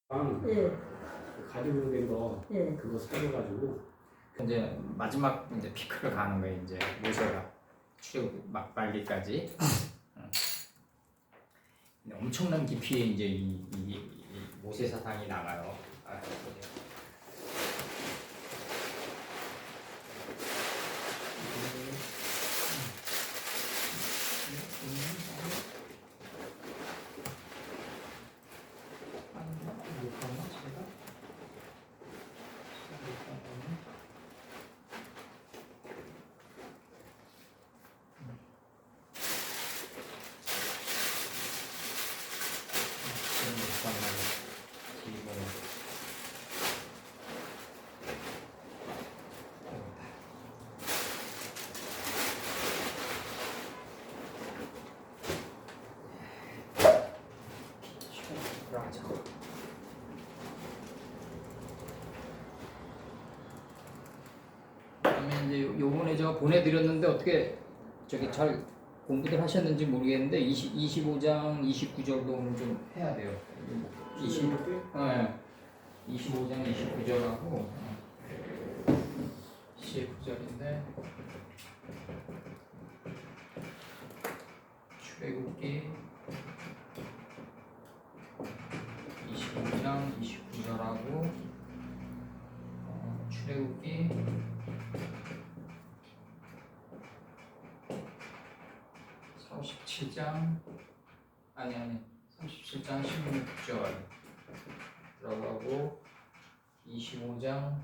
예, 가죽으로 된 거 예. 그거 사줘가지고 이제 마지막 이제 피크를 가는 거예요. 이제 모세가 출애굽 막 말기까지 엄청난 깊이에 이제 이 모세 사상이 나가요. 그다음에 이제 요번에 제가 보내드렸는데 어떻게 저기 잘 공부들 하셨는지 모르겠는데 25장 29절도 오늘 좀 해야 돼요. 25장 29절하고 19절인데 출애굽기 25장 29절하고 출애굽기 37장 37장 16절 들어가고 25장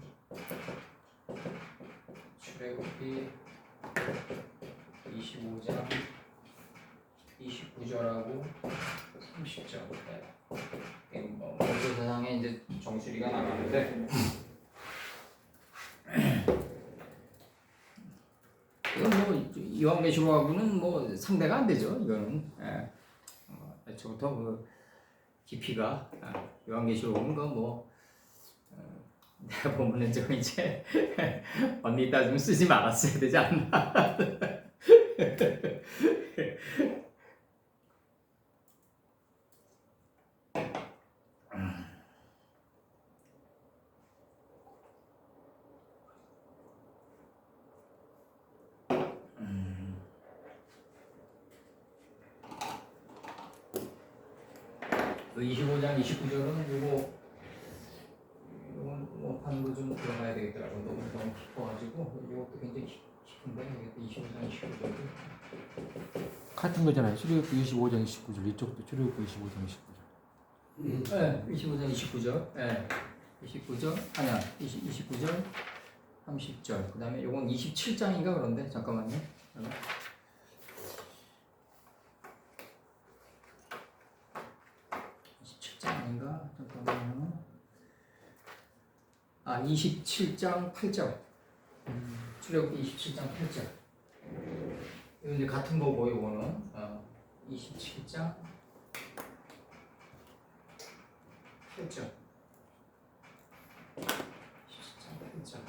출애굽기 25장 29절하고 30절 모세 세상에 이제 정수리가 나가는데 이건 뭐 요한계시록하고는 뭐 상대가 안 되죠. 이거는 애초부터 그 깊이가 요한계시록은 그뭐 내가 보면은 저 이제 언니 이따 좀 쓰지 말았어야 되지 않나. 그 25장 29절은 이건 뭐 반도 좀 들어가야 되겠더라고. 너무 깊어가지고 이것도 굉장히 깊은데 25장 29절도 같은 거잖아요. 출애굽기 25장 29절 이쪽도 출애굽기 25장 29절. 네, 25장 29절. 네. 29절 아니야 29절 30절 그 다음에 요건 27장인가 그런데 잠깐만요. 27장 아닌가 잠깐만요. 27장 8절. 출애굽기 27장 8절. 이거 이제 같은 거고 요거는 27장 8절. 27장 8절.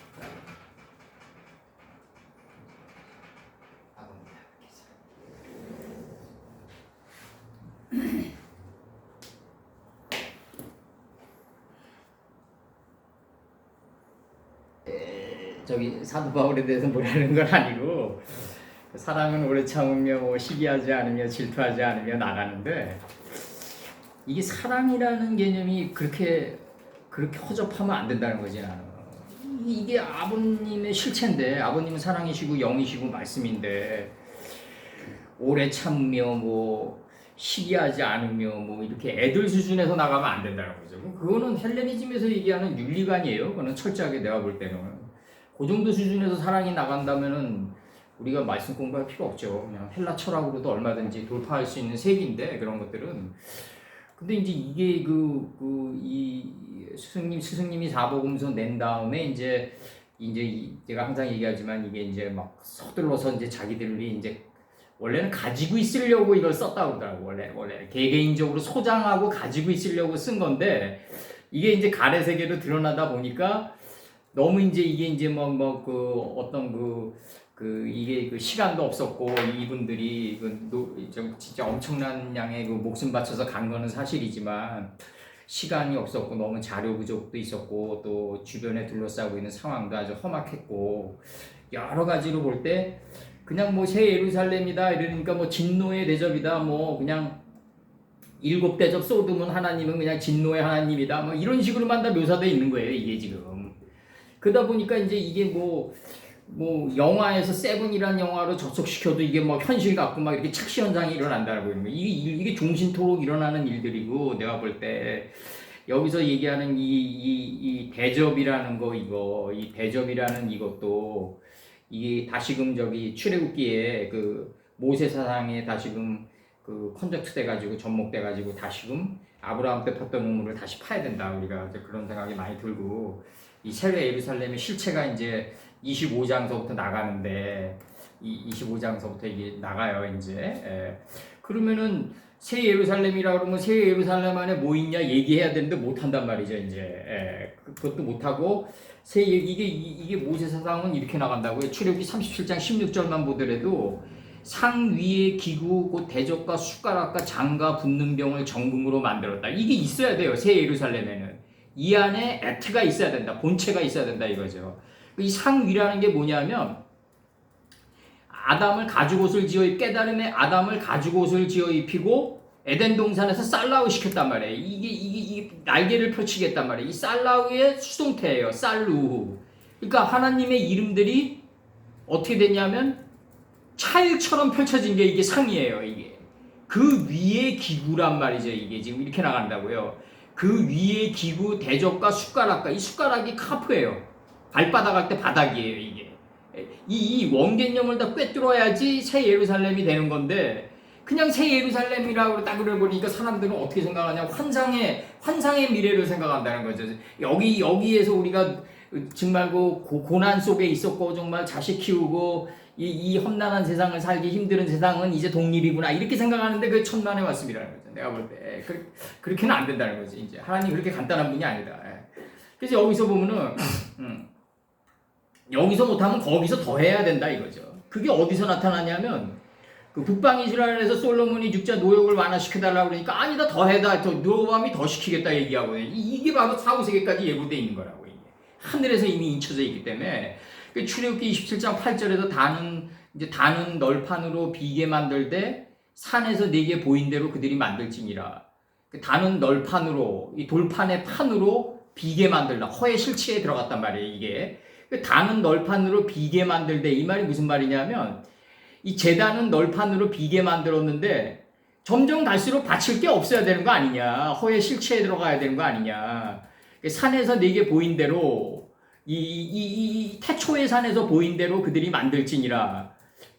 저기 사도 바울에 대해서 뭐라는 건 아니고 사랑은 오래 참으며 뭐 시기하지 않으며 질투하지 않으며 나가는데 이게 사랑이라는 개념이 그렇게 허접하면 안 된다는 거지 나는. 이게 아버님의 실체인데 아버님은 사랑이시고 영이시고 말씀인데 오래 참으며 뭐 시기하지 않으며 뭐 이렇게 애들 수준에서 나가면 안 된다는 거죠. 그거는 헬레니즘에서 얘기하는 윤리관이에요. 그거는 철저하게 내가 볼 때는 그 정도 수준에서 사랑이 나간다면은 우리가 말씀 공부할 필요 없죠. 그냥 헬라 철학으로도 얼마든지 돌파할 수 있는 세계인데 그런 것들은. 근데 이제 이게 이 스승님이 사복음서 낸 다음에 이제 제가 항상 얘기하지만 이게 이제 막 서둘러서 이제 자기들이 이제 원래는 가지고 있으려고 이걸 썼다고 그러더라고. 원래 개개인적으로 소장하고 가지고 있으려고 쓴 건데 이게 이제 가래 세계로 드러나다 보니까 너무 이제 이게 이제 이게 그 시간도 없었고 이분들이 진짜 엄청난 양의 그 목숨 바쳐서 간 거는 사실이지만 시간이 없었고 너무 자료 부족도 있었고 또 주변에 둘러싸고 있는 상황도 아주 험악했고 여러 가지로 볼 때 그냥 뭐 새 예루살렘이다 이러니까 뭐 진노의 대접이다 뭐 그냥 일곱 대접 쏟으면 하나님은 그냥 진노의 하나님이다 뭐 이런 식으로만 다 묘사되어 있는 거예요 이게 지금. 그러다 보니까 이제 이게 뭐 영화에서 세븐이란 영화로 접속시켜도 이게 뭐 현실 같고 막 이렇게 착시 현상이 일어난다고 이런 거. 이게 종신토록 일어나는 일들이고 내가 볼 때 여기서 얘기하는 이 대접이라는 거 이 대접이라는 이것도 이게 다시금 저기 출애굽기에 그 모세 사상에 다시금 그 컨젝트 돼가지고 접목돼가지고 다시금 아브라함 때 팠던 우물을 다시 파야 된다 우리가 이제 그런 생각이 많이 들고 이 새 예루살렘의 실체가 이제 25장서부터 나가는데 이 25장서부터 이게 나가요 이제. 그러면은 새 예루살렘이라 그러면 새 예루살렘 안에 뭐 있냐 얘기해야 되는데 못 한단 말이죠 이제. 그것도 못 하고 이게 모세 사상은 이렇게 나간다고요. 출애굽기 37장 16절만 보더라도 상 위의 기구 곧 대접과 숟가락과 장과 붓는 병을 정금으로 만들었다. 이게 있어야 돼요. 새 예루살렘에는. 이 안에 액트가 있어야 된다. 본체가 있어야 된다 이거죠. 이 상 위라는 게 뭐냐면 아담을 가죽옷을 지어 깨달음의 아담을 가죽옷을 지어 입히고 에덴 동산에서 쌀라우 시켰단 말이에요. 이게 날개를 펼치겠단 말이에요. 이 쌀라우의 수동태예요. 쌀루. 그러니까 하나님의 이름들이 어떻게 되냐면 차일처럼 펼쳐진 게 이게 상이에요. 이게 그 위의 기구란 말이죠. 이게 지금 이렇게 나간다고요. 그 위의 기구 대접과 숟가락과 이 숟가락이 카프예요. 발바닥 할 때 바닥이에요. 이게 이 원개념을 다 꿰뚫어야지 새 예루살렘이 되는 건데 그냥 새 예루살렘이라고 딱 그러니까 사람들은 어떻게 생각하냐 환상의 미래를 생각한다는 거죠. 여기에서 우리가 정말 그 고난 속에 있었고 정말 자식 키우고 이 험난한 세상을 살기 힘든 세상은 이제 독립이구나 이렇게 생각하는데 그게 천만의 말씀이라는 거죠. 내가 볼 때 그렇게는 안 된다는 거지. 이제 하나님 그렇게 간단한 분이 아니다. 그래서 여기서 보면은 여기서 못하면 거기서 더 해야 된다 이거죠. 그게 어디서 나타나냐면 그 북방 이스라엘에서 솔로몬이 육자 노역을 완화시켜달라고 그러니까 아니다 더 해다 노함이 더 시키겠다 얘기하고 이게 바로 사후세계까지 예고되어 있는 거라고. 이게 하늘에서 이미 인쳐져 있기 때문에 출애굽기 27장 8절에서 다는 널판으로 비게 만들되 산에서 네게 보인 대로 그들이 만들지니라. 다는 널판으로 이 돌판의 판으로 비게 만들라. 허의 실체에 들어갔단 말이에요. 이게 다는 널판으로 비게 만들되 이 말이 무슨 말이냐면 이 제단은 널판으로 비게 만들었는데 점점 갈수록 바칠 게 없어야 되는 거 아니냐. 허의 실체에 들어가야 되는 거 아니냐. 산에서 네게 보인 대로 이 태초의 산에서 보인 대로 그들이 만들지니라.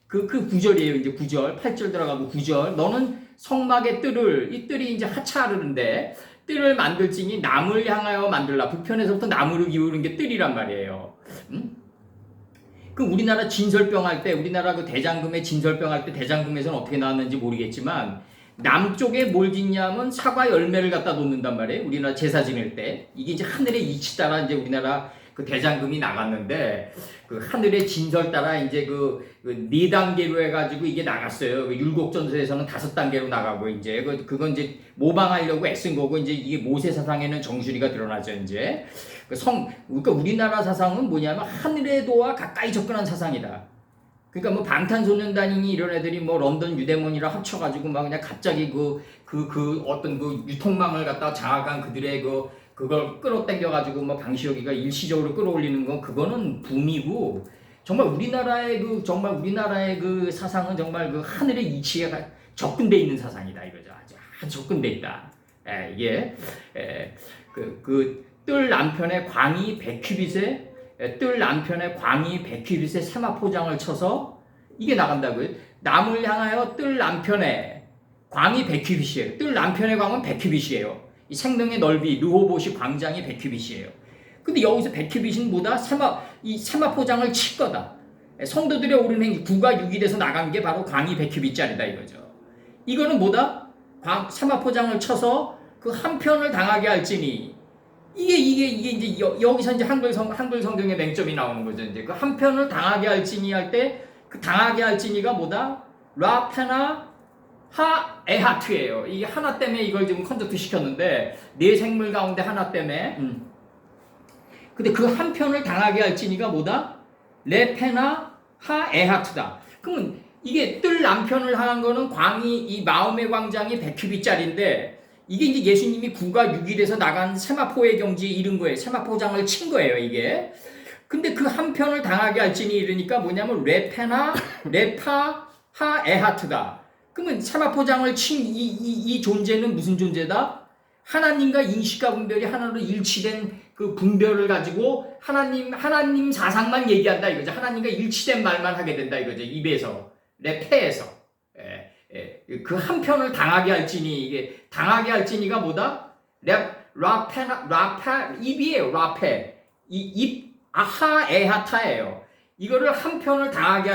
그 9절이에요. 이제 9절 8절 들어가고 9절 너는 성막의 뜰을 이 뜰이 이제 하차르는데 뜰을 만들지니 남을 향하여 만들라. 북편에서부터 남으로 기울는 게 뜰이란 말이에요. 그 우리나라 진설병 할 때 우리나라 그 대장금의 진설병 할 때 대장금에서는 어떻게 나왔는지 모르겠지만 남쪽에 뭘 짓냐면 사과 열매를 갖다 놓는단 말이에요. 우리나라 제사 지낼 때 이게 이제 하늘의 이치 따라 이제 우리나라 그 대장금이 나갔는데 그 하늘의 진설 따라 이제 그 4단계로 해가지고 이게 나갔어요. 그 율곡전서에서는 5단계로 나가고 이제 그건 이제 모방하려고 애쓴 거고 이제 이게 모세 사상에는 정수리가 드러나죠 이제. 그러니까 우리나라 사상은 뭐냐면 하늘의 도와 가까이 접근한 사상이다. 그러니까 뭐 방탄소년단이니 이런 애들이 뭐 런던 유대몬이랑 합쳐가지고 막 그냥 갑자기 어떤 그 유통망을 갖다가 장악한 그들의 그걸 끌어당겨가지고 뭐 방시혁이가 일시적으로 끌어올리는 건 그거는 붐이고 정말 우리나라의 그 사상은 정말 그 하늘의 이치에 접근돼 있는 사상이다 이거죠. 아주 접근돼 있다. 이게 뜰 남편의 광이 100큐빗에 뜰 남편의 광이 100큐빗에 세마포장을 쳐서 이게 나간다고요. 남을 향하여 뜰 남편의 광이 100큐빗이에요. 뜰 남편의 광은 100큐빗이에요. 이 생명의 넓이 르호봇이 광장이 100큐빗이에요. 근데 여기서 100큐빗은 뭐다? 이 세마포장을 칠 거다. 성도들의 옳은 행위 9가 6이 돼서 나간 게 바로 광이 100큐빗짜리다 이거죠. 이거는 뭐다? 세마포장을 쳐서 그 한 편을 당하게 할지니 이게 이제 여기서 이제 한글 성경의 맹점이 나오는 거죠. 이제 그 한 편을 당하게 할지니 할 때 그 당하게 할지니가 뭐다? 라페나 하 에하트예요. 이게 하나 때문에 이걸 지금 컨저트 시켰는데 네 생물 가운데 하나 때문에. 근데 그 한 편을 당하게 할지니가 뭐다? 레페나 하 에하트다. 그러면 이게 뜰 남편을 향한 거는 광이 이 마음의 광장이 100큐빗짜리인데 이게 이제 예수님이 9가 6일에서 나간 세마포의 경지에 이른 거예요. 세마포장을 친 거예요, 이게. 근데 그 한 편을 당하게 할지니 이르니까 뭐냐면 레파 하 에하트다. 그러면 세마포장을 친 이 존재는 무슨 존재다? 하나님과 인식과 분별이 하나로 일치된 그 분별을 가지고 하나님 사상만 얘기한다 이거죠. 하나님과 일치된 말만 하게 된다 이거죠. 입에서, 레페에서. 그 한 편을 당하게 할지니, 이게 당하게 할지니가 뭐다? 입이에요, 라페. 아하 에하타예요. 이거를 한 편을 당하게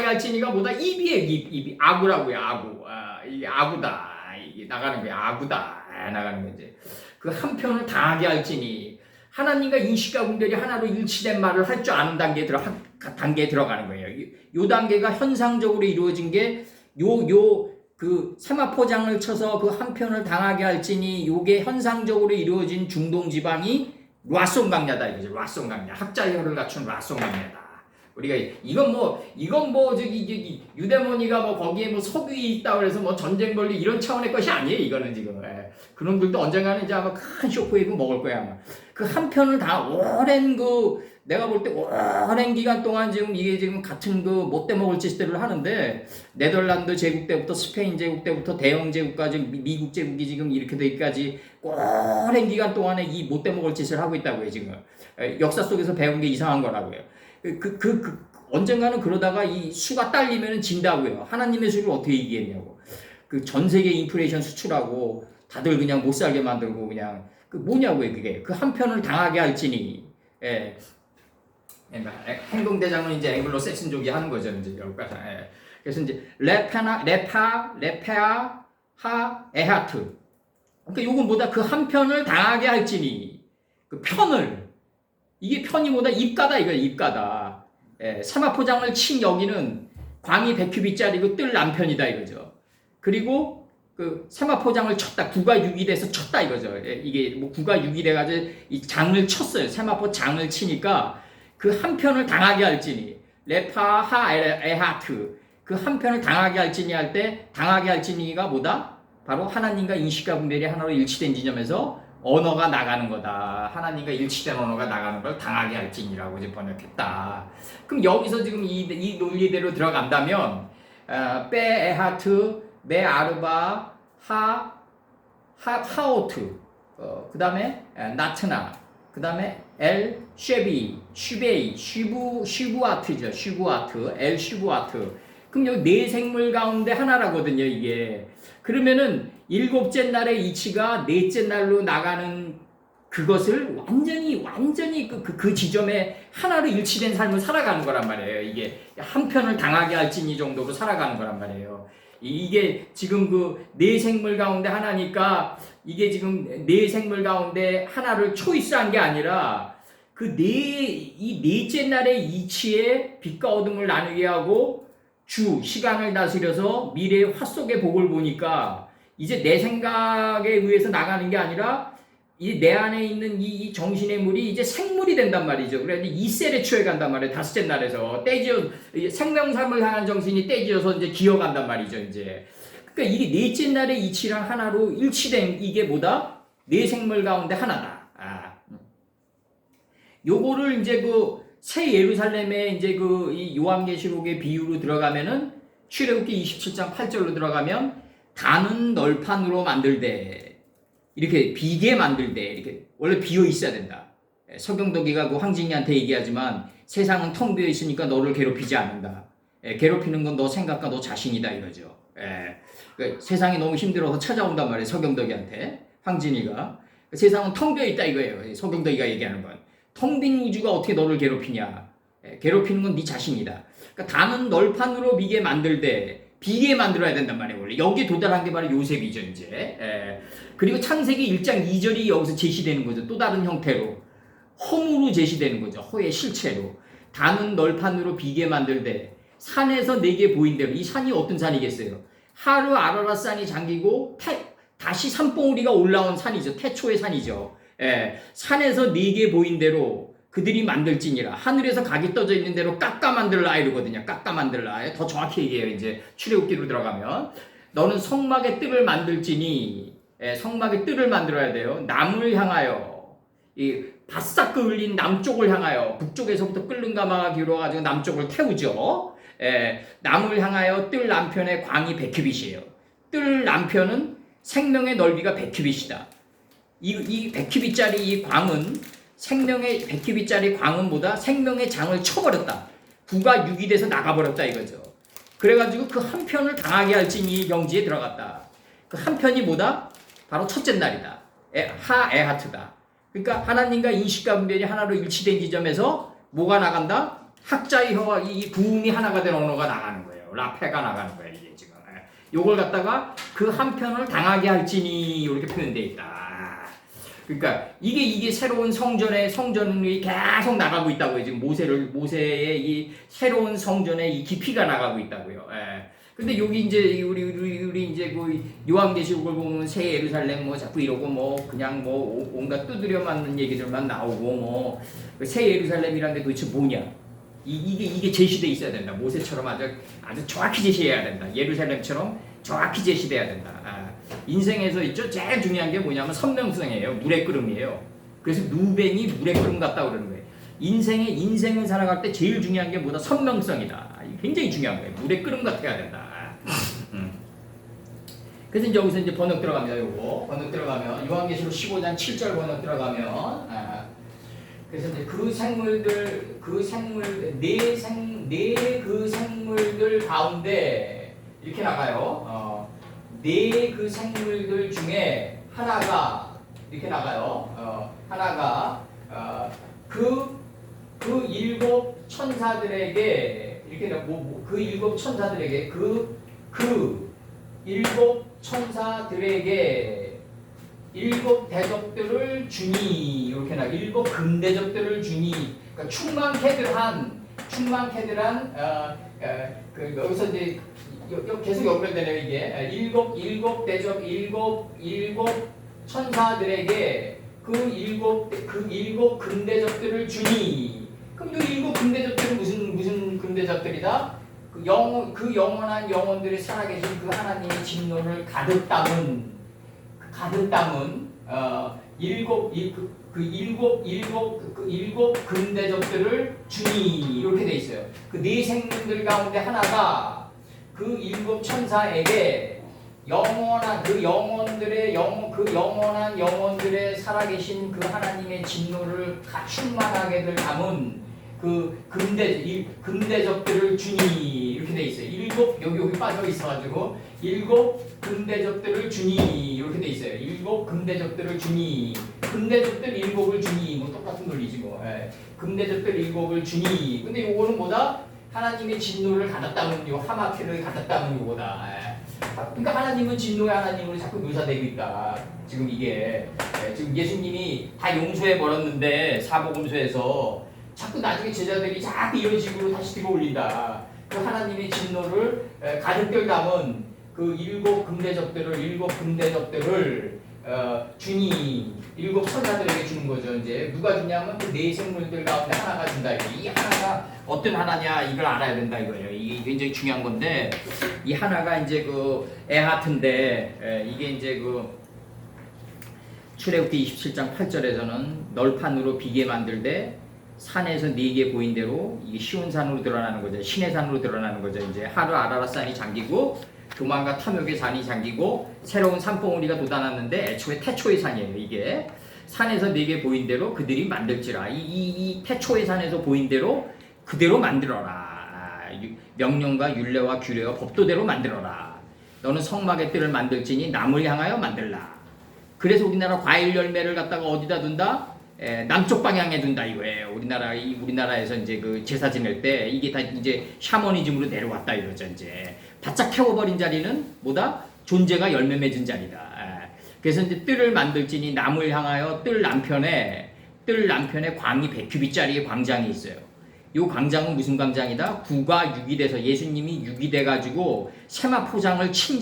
할지니가 뭐다? 입이에요, 입이. 아구라고요, 아구. 이게 아구다. 이게 나가는 거야, 아구다. 나가는 거지. 그 한 편을 당하게 할지니, 하나님과 인식과 분별이 하나로 일치된 말을 할 줄 아는 단계에 들어가는 거예요. 요 단계가 현상적으로 이루어진 게, 그 세마포장을 쳐서 그 한 편을 당하게 할지니, 요게 현상적으로 이루어진 중동 지방이 라손 강야다 이거죠. 라손 강야. 학자의 혀를 갖춘 라손 강야다. 우리가 이건 뭐 저기 유대모니가 뭐 거기에 뭐 석유에 있다 그래서 뭐 전쟁 벌리 이런 차원의 것이 아니에요. 이거는 지금. 그놈들도 언젠가는 이제 아마 큰 쇼크웨이브 먹을 거야 아마. 그 한 편을 다 오랜 내가 볼 때 오랜 기간 동안 지금 이게 지금 같은 못돼 먹을 짓들을 하는데, 네덜란드 제국 때부터 스페인 제국 때부터 대영 제국까지 미국 제국이 지금 이렇게 되기까지 오랜 기간 동안에 이 못돼 먹을 짓을 하고 있다고요 지금. 역사 속에서 배운 게 이상한 거라고요. 언젠가는 그러다가 이 수가 딸리면 진다고요. 하나님의 수를 어떻게 이기겠냐고. 그 전 세계 인플레이션 수출하고 다들 그냥 못 살게 만들고 그냥 뭐냐고요 그게. 그 한 편을 당하게 할지니. 행동대장은 이제 앵글로 섹슨족이 하는 거죠 이제 여기까지. 그래서 이제 레페아 하 에하트. 그러니까 요건 뭐다? 그 한 편을 당하게 할지니. 그 편을. 이게 편이 뭐다? 입가다 이거야, 입가다. 세마포장을 친 여기는 광이 100큐빗짜리고 뜰 남편이다 이거죠. 그리고 그 세마포장을 쳤다. 9가 6일에서 쳤다 이거죠. 이게 뭐 9가 6일 해가지고 이 장을 쳤어요. 세마포 장을 치니까 그 한 편을 당하게 할지니. 레파 하 에하트. 그 한 편을 당하게 할지니 할 때 당하게 할지니가 뭐다? 바로 하나님과 인식과 분별이 하나로 일치된 지점에서 언어가 나가는 거다. 하나님과 일치된 언어가 나가는 걸 당하게 할지니라고 이제 번역했다. 그럼 여기서 지금 이 논리대로 들어간다면 빼 에하트 메 아르바 하오트 그 다음에 나트나 그 다음에 엘 쉐비 슈베이 슈부아트죠. 슈부아트 엘 슈부아트. 그럼 여기 네 생물 가운데 하나라거든요 이게. 그러면은 일곱째 날의 이치가 넷째 날로 나가는 그것을 완전히 그 지점에 하나로 일치된 삶을 살아가는 거란 말이에요. 이게 한 편을 당하게 할지니 정도로 살아가는 거란 말이에요. 이게 지금 그 네 생물 가운데 하나니까 이게 지금 네 생물 가운데 하나를 초이스한 게 아니라 이 넷째 날의 이치에 빛과 어둠을 나누게 하고 시간을 다스려서 미래의 화 속의 복을 보니까 이제 내 생각에 의해서 나가는 게 아니라 이 내 안에 있는 이 정신의 물이 이제 생물이 된단 말이죠. 그래서 이 셀에 취해간단 말이에요. 다섯째 날에서 생명삶을 향한 정신이 떼지어서 이제 기어간단 말이죠. 이제 그러니까 이게 넷째 날의 이치랑 하나로 일치된 이게 뭐다? 네 생물 가운데 하나다. 요거를 이제 새 예루살렘에 이제 이 요한계시록의 비유로 들어가면은 출애굽기 27장 8절로 들어가면 단은 널판으로 만들되 이렇게 비게 만들되 이렇게 원래 비어 있어야 된다. 서경덕이가 황진이한테 얘기하지만 세상은 텅 비어 있으니까 너를 괴롭히지 않는다. 괴롭히는 건 너 생각과 너 자신이다 이거죠. 그러니까 세상이 너무 힘들어서 찾아온단 말이에요. 서경덕이한테 황진이가 세상은 텅 비어 있다 이거예요. 서경덕이가 얘기하는 건. 텅 빈 우주가 어떻게 너를 괴롭히냐. 괴롭히는 건 네 자신이다. 그러니까 단은 널판으로 비게 만들되 비게 만들어야 된단 말이에요. 원래 여기 도달한 게 바로 요셉이죠 이제. 그리고 창세기 1장 2절이 여기서 제시되는 거죠. 또 다른 형태로 허무로 제시되는 거죠. 허의 실체로. 단은 널판으로 비게 만들되 산에서 내게 보인 대로. 이 산이 어떤 산이겠어요? 하루 아라라산이 잠기고 다시 산봉우리가 올라온 산이죠. 태초의 산이죠. 예, 산에서 네게 보인 대로 그들이 만들지니라. 하늘에서 각이 떠져 있는 대로 깎아 만들라 이러거든요. 깎아 만들라. 더 정확히 얘기해요. 이제 출애굽기로 들어가면 너는 성막의 뜰을 만들지니, 성막의 뜰을 만들어야 돼요. 남을 향하여, 이 바싹 그을린 남쪽을 향하여, 북쪽에서부터 끓는 가마가 기울어가지고 남쪽을 태우죠. 남을 향하여 뜰 남편의 광이 100규빗이에요. 뜰 남편은 생명의 넓이가 100규빗이다. 이 100규빗짜리 이 광은, 생명의 100규빗짜리 광은 뭐다? 생명의 장을 쳐버렸다. 9가 6이 돼서 나가버렸다 이거죠. 그래가지고 그 한 편을 당하게 할지니 경지에 들어갔다. 그 한 편이 뭐다? 바로 첫째 날이다. 에하트다. 그러니까 하나님과 인식과 분별이 하나로 일치된 지점에서 뭐가 나간다? 학자의 혀와 이 부음이 하나가 된 언어가 나가는 거예요. 라페가 나가는 거예요. 이게 지금. 요걸 갖다가 그 한 편을 당하게 할지니 이렇게 표현되어 있다. 그러니까 이게 새로운 성전이 계속 나가고 있다고요. 지금 모세의 이 새로운 성전의 이 깊이가 나가고 있다고요. 근데 여기 이제 우리 이제 그 요한계시록을 보면 새 예루살렘 뭐 자꾸 이러고 뭐 그냥 뭐 온갖 두드려 맞는 얘기들만 나오고 뭐 새 예루살렘이란 게 도대체 뭐냐? 이게 제시돼 있어야 된다. 모세처럼 아주 정확히 제시해야 된다. 예루살렘처럼 정확히 제시돼야 된다. 인생에서 있죠. 제일 중요한 게 뭐냐면 선명성이에요. 물의 끓음이에요. 그래서 누벤이 물의 끓음 같다고 그러는 거예요. 인생을 살아갈 때 제일 중요한 게 뭐다? 선명성이다. 굉장히 중요한 거예요. 물의 끓음 같아야 된다. 그래서 이제 여기서 이제 번역 들어갑니다. 요거 번역 들어가면 요한계시록 15장 7절 번역 들어가면 그래서 이제 그 생물들 그 생물들 가운데 이렇게 나가요. 그 생물들 중에 하나가 이렇게 나가요. 하나가 그 일곱 천사들에게 이렇게 그 일곱 천사들에게 그 일곱 천사들에게 일곱 대접들을 주니 이렇게 나 일곱 금대접들을 주니 그러니까 충만케들한 그 여기서 이제 계속 연결되네요 이게 일곱 대접 일곱 천사들에게 그 일곱 금대접들을 주니 그럼 이 일곱 금대접들은 무슨 금대접들이다? 그 영원한 영혼들이 살아계신 그 하나님의 진노를 가득 담은 일곱 금대접들을 주니 이렇게 돼 있어요. 그 네 생명들 가운데 하나가 그 일곱 천사에게 영원한 영혼들의 살아계신 그 하나님의 진노를 충만하게들 담은 그 금대접들을 주니 이렇게 돼 있어요. 여기 빠져 있어가지고 일곱 금대접들을 주니 이렇게 돼 있어요. 일곱 금대접들을 주니 금대접들 일곱을 주니 뭐 똑같은 논리지 뭐. 금대접들 일곱을 주니 근데 요거는 뭐다? 하나님의 진노를 가졌다는 요 하마케를 가졌다는 요거다. 그러니까 하나님은 진노의 하나님으로 자꾸 묘사되고 있다. 지금 이게 지금 예수님이 다 용서해 버렸는데 사복음서에서 자꾸 나중에 제자들이 자꾸 이런 식으로 다시 들어올린다. 그 하나님의 진노를 가득 담은 그 일곱 금대접들을 주니 일곱 천사들에게 주는 거죠. 이제 누가 주냐면 그 네 생물들 가운데 하나가 준다. 이 하나가 어떤 하나냐 이걸 알아야 된다 이거예요. 이게 굉장히 중요한 건데 이 하나가 이제 그 에하트인데 이게 이제 그 출애굽기 27장 8절에서는 널판으로 비게 만들되 산에서 네개 보인 대로 이게 시온산으로 드러나는 거죠. 신의 산으로 드러나는 거죠. 이제 하루 아라라산이 잠기고 교만과 탐욕의 산이 잠기고 새로운 산봉우리가 돋아났는데 애초에 태초의 산이에요. 이게 산에서 네개 보인 대로 그들이 만들지라. 이 태초의 산에서 보인 대로 그대로 만들어라. 명령과 율례와 규례와 법도대로 만들어라. 너는 성막의 뜰을 만들지니 남을 향하여 만들라. 그래서 우리나라 과일 열매를 갖다가 어디다 둔다? 남쪽 방향에 둔다 이거예요. 우리나라에서 이제 그 제사 지낼 때 이게 다 이제 샤머니즘으로 내려왔다 이거죠. 이제 바짝 태워버린 자리는 뭐다? 존재가 열매 맺은 자리다. 그래서 이제 뜰을 만들지니 남을 향하여 뜰 남편에 광이 100규빗짜리의 광장이 있어요. 요 광장은 무슨 광장이다? 9가 6이 돼서 예수님이 6이 돼가지고 세마 포장을 친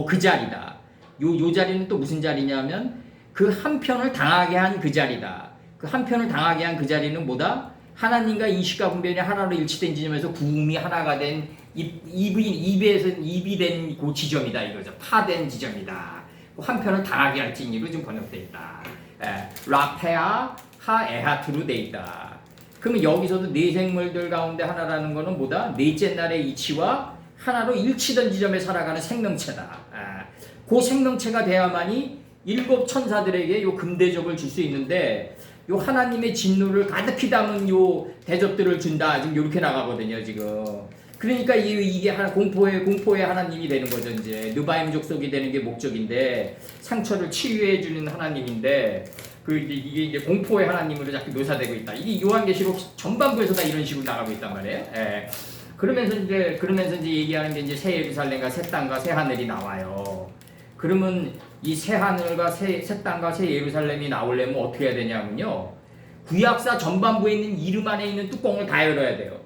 그 자리다. 요 자리는 또 무슨 자리냐면 그 한편을 당하게 한 그 자리다. 그 한편을 당하게 한 그 자리는 뭐다? 하나님과 인식과 분별이 하나로 일치된 지점에서 구음이 하나가 된 입이 된 그 지점이다 이거죠. 파된 지점이다. 그 한편을 당하게 할 징이로 좀 번역되어 있다. 라페아 하 에하트로 되어 있다. 그러면 여기서도 네 생물들 가운데 하나라는 거는 뭐다? 넷째 날의 이치와 하나로 일치된 지점에 살아가는 생명체다. 그 생명체가 돼야만이 일곱 천사들에게 요 금대접을 줄 수 있는데 요 하나님의 진노를 가득히 담은 요 대접들을 준다. 지금 이렇게 나가거든요, 지금. 그러니까 이게 공포의 하나님이 되는 거죠, 이제. 느바임 족속이 되는 게 목적인데, 상처를 치유해 주는 하나님인데, 이게 이제 공포의 하나님으로 자꾸 묘사되고 있다. 이게 요한계시록 전반부에서 다 이런 식으로 나가고 있단 말이에요. 예. 그러면서 이제 얘기하는 게 이제 새 예루살렘과 새 땅과 새 하늘이 나와요. 그러면 이 새 하늘과 새 땅과 새 예루살렘이 나오려면 어떻게 해야 되냐면요. 구약사 전반부에 있는 이름 안에 있는 뚜껑을 다 열어야 돼요.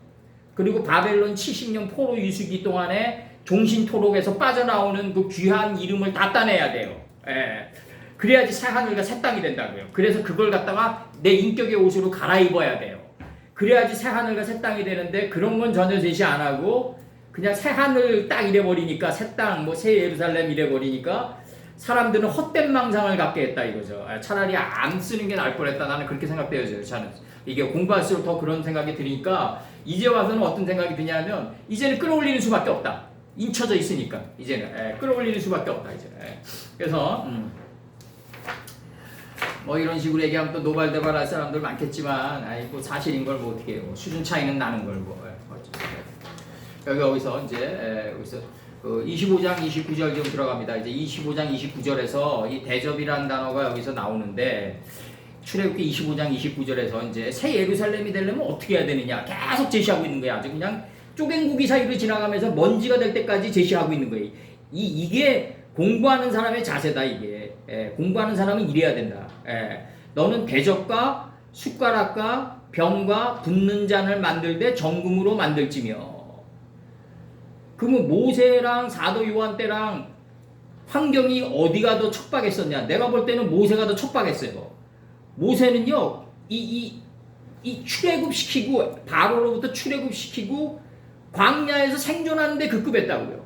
그리고 바벨론 70년 포로 유수기 동안에 종신토록에서 빠져나오는 그 귀한 이름을 다 따내야 돼요. 예. 그래야지 새 하늘과 새 땅이 된다고요. 그래서 그걸 갖다가 내 인격의 옷으로 갈아입어야 돼요. 그래야지 새 하늘과 새 땅이 되는데 그런 건 전혀 제시 안 하고 그냥 새 하늘 딱 이래버리니까 새 땅, 뭐 새 예루살렘 이래버리니까 사람들은 헛된 망상을 갖게 했다 이거죠. 차라리 안 쓰는 게 나을 뻔했다. 나는 그렇게 생각돼요. 저는 이게 공부할수록 더 그런 생각이 드니까 이제 와서는 어떤 생각이 드냐면 이제는 끌어올리는 수밖에 없다. 인쳐져 있으니까 이제는 끌어올리는 수밖에 없다 이제. 그래서 뭐 이런 식으로 얘기하면 또 노발대발할 사람들 많겠지만 뭐 사실인 걸 뭐 어떻게 해요. 수준 차이는 나는 걸 뭐. 여기서 이제 여기서 25장 29절 좀 들어갑니다. 이제 25장 29절에서 이 대접이라는 단어가 여기서 나오는데 출애굽기 25장 29절에서 이제 새 예루살렘이 되려면 어떻게 해야 되느냐 계속 제시하고 있는 거야. 아주 그냥 쪼갱구기 사이로 지나가면서 먼지가 될 때까지 제시하고 있는 거예요. 이게 공부하는 사람의 자세다 이게. 공부하는 사람은 이래야 된다. 너는 대접과 숟가락과 병과 붓는 잔을 만들 때 정금으로 만들지며. 그러면 모세랑 사도 요한 때랑 환경이 어디가 더 척박했었냐? 내가 볼 때는 모세가 더 척박했어요. 모세는요, 이 출애굽시키고 바로로부터 출애굽시키고 광야에서 생존하는데 급급했다고요.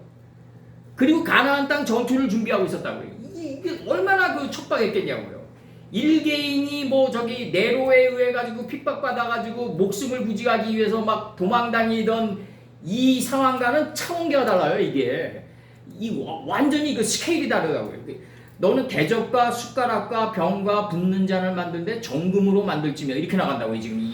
그리고 가나안 땅 전투를 준비하고 있었다고요. 이게 얼마나 그 척박했겠냐고요. 일개인이 뭐 저기 네로에 의해 가지고 핍박받아가지고 목숨을 부지하기 위해서 막 도망다니던 이 상황과는 차원계가 달라요. 이게 완전히 그 스케일이 다르다고요. 너는 대접과 숟가락과 병과 붓는 잔을 만들때 정금으로 만들지며 이렇게 나간다고요. 지금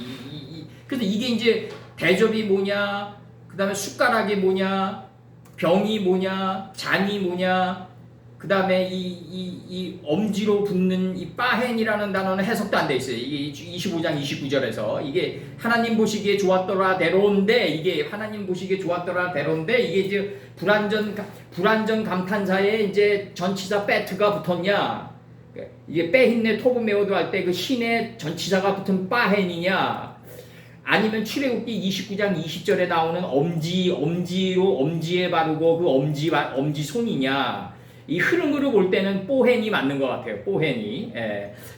그래서 이게 이제 대접이 뭐냐, 그 다음에 숟가락이 뭐냐, 병이 뭐냐, 잔이 뭐냐, 그 다음에 이 엄지로 붓는 이 빠헨이라는 단어는 해석도 안 돼 있어요. 이게 25장 29절에서 이게 하나님 보시기에 좋았더라 대로인데 이게 하나님 보시기에 좋았더라 대로인데 이게 이제 불완전 감탄사에 이제 전치사 빼트가 붙었냐, 이게 빼힌네 토브메오도 할 때 그 신의 전치사가 붙은 빠헨이냐, 아니면 출애굽기 29장 20절에 나오는 엄지로 엄지에 바르고 그 엄지 손이냐. 이 흐름으로 볼 때는 뽀헨이 맞는 것 같아요. 뽀헨이.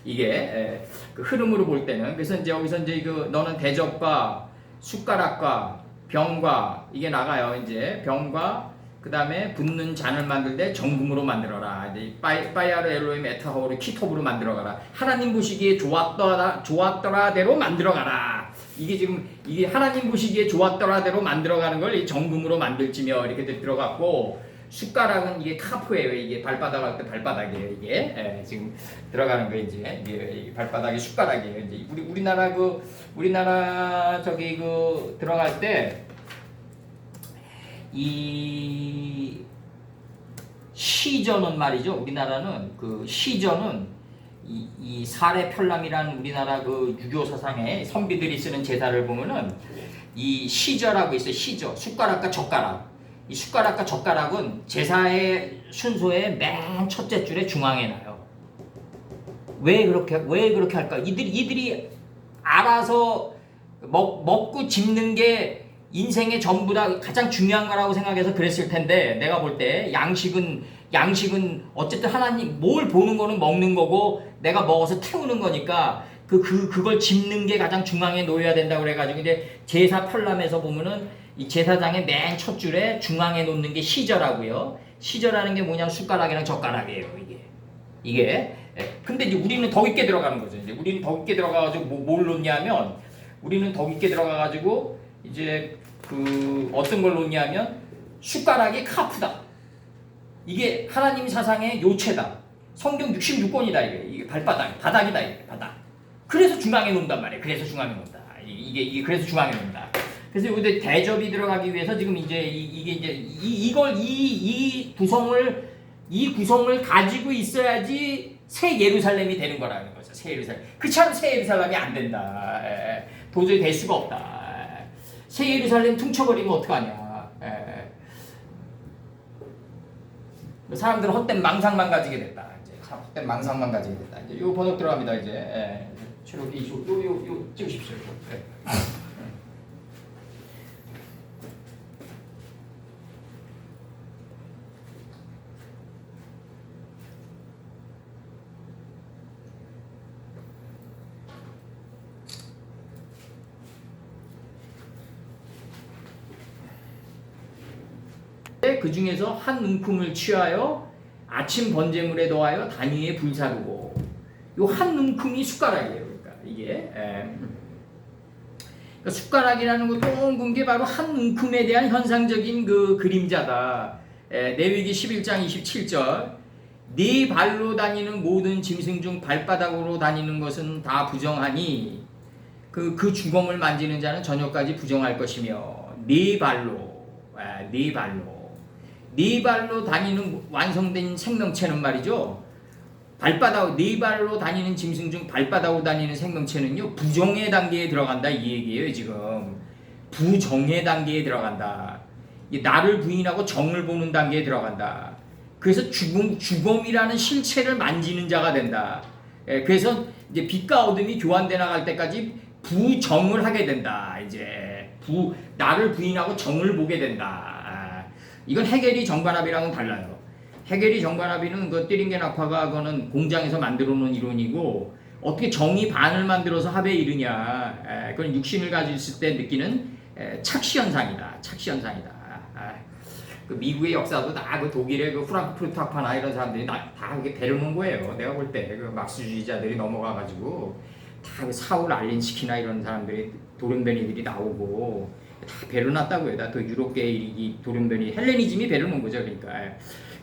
이게 그 흐름으로 볼 때는. 그래서 이제 여기서 이제 그 너는 대접과 숟가락과 병과 이게 나가요. 이제 병과 그 다음에 붓는 잔을 만들 때 정금으로 만들어라. 이제 빠야르 엘로임 에타호르 키톱으로 만들어가라. 하나님 보시기에 좋았더라대로 만들어가라. 이게 지금 이게 하나님 보시기에 좋았더라대로 만들어가는 걸 정금으로 만들지며 이렇게 들어갔고. 숟가락은 이게 카프예요. 이게 발바닥 할 때 발바닥이에요. 이게 지금 들어가는 거 이제 이게 발바닥이 숟가락이에요. 이제 우리나라 저기 그 들어갈 때 이 시전은 말이죠. 우리나라는 그 시전은 이 사례 편람이라는 우리나라 그 유교 사상의 선비들이 쓰는 제사를 보면은 이 시저라고 있어요. 시저 숟가락과 젓가락. 이 숟가락과 젓가락은 제사의 순서의 맨 첫째 줄에 중앙에 놔요. 왜 그렇게 할까? 이들이 알아서 먹고 짚는 게 인생의 전부다 가장 중요한 거라고 생각해서 그랬을 텐데 내가 볼 때 양식은 어쨌든 하나님 뭘 보는 거는 먹는 거고 내가 먹어서 태우는 거니까 그걸 짚는 게 가장 중앙에 놓여야 된다고 그래가지고 이제 제사 편람에서 보면은 이 제사장의 맨 첫 줄에 중앙에 놓는 게 시저라고요. 시저라는 게 뭐냐면 숟가락이랑 젓가락이에요. 이게. 근데 이제 우리는 더 깊게 들어가는 거죠. 이제 우리는 더 깊게 들어가가지고 뭘 놓냐면 우리는 더 깊게 들어가가지고 이제 그 어떤 걸 놓냐면 숟가락이 카프다. 이게 하나님 사상의 요체다. 성경 66권이다 이게 바닥이다 이게 바닥. 그래서 중앙에 놓는단 말이에요. 그래서 중앙에 놓는다. 이게 그래서 중앙에 놓는다. 그래서 여기 대접이 들어가기 위해서 지금 이제 이게 이제 이 구성을 가지고 있어야지 새 예루살렘이 되는 거라는 거죠. 새 예루살렘. 그렇지 않으면 새 예루살렘이 안 된다. 도저히 될 수가 없다. 새 예루살렘 퉁쳐버리면 어떡하냐. 사람들은 헛된 망상만 가지게 됐다. 이제 헛된 망상만 가지게 됐다. 이제 요 번역 들어갑니다. 이제 출애굽기 25. 요 찍으십시오. 그 중에서 한 움큼을 취하여 아침 번제물에 넣어하여 단위에 불사르고 요 한 움큼이 숟가락이에요. 그러니까 이게 그러니까 숟가락이라는 거 동금 게 바로 한 움큼에 대한 현상적인 그 그림자다. 레위기 11장 27절 네 발로 다니는 모든 짐승 중 발바닥으로 다니는 것은 다 부정하니 그 주검을 만지는 자는 저녁까지 부정할 것이며 네 발로 다니는 완성된 생명체는 말이죠. 네 발로 다니는 짐승 중 발바닥으로 다니는 생명체는요 부정의 단계에 들어간다 이 얘기예요. 지금 부정의 단계에 들어간다. 나를 부인하고 정을 보는 단계에 들어간다. 그래서 주검이라는 실체를 만지는 자가 된다. 그래서 이제 빛과 어둠이 교환돼 나갈 때까지 부정을 하게 된다. 이제 나를 부인하고 정을 보게 된다. 이건 헤겔이 정반합이랑은 달라요. 헤겔이 정반합이는 그 띠링겐 낙화가 그거는 공장에서 만들어 놓은 이론이고 어떻게 정이 반을 만들어서 합에 이르냐. 그건 육신을 가지고 있을 때 느끼는 착시 현상이다. 그 미국의 역사도 다 그 독일의 그 프랑크푸르트 학파나 이런 사람들이 다 그게 배려놓은 거예요. 내가 볼 때 그 막스주의자들이 넘어가가지고 다 그 사울 알린스키나 이런 사람들이 도련변이들이 나오고 다 배려놨다고요. 다 또 유럽계 이 도련변이 헬레니즘이 배려놓은 거죠. 그러니까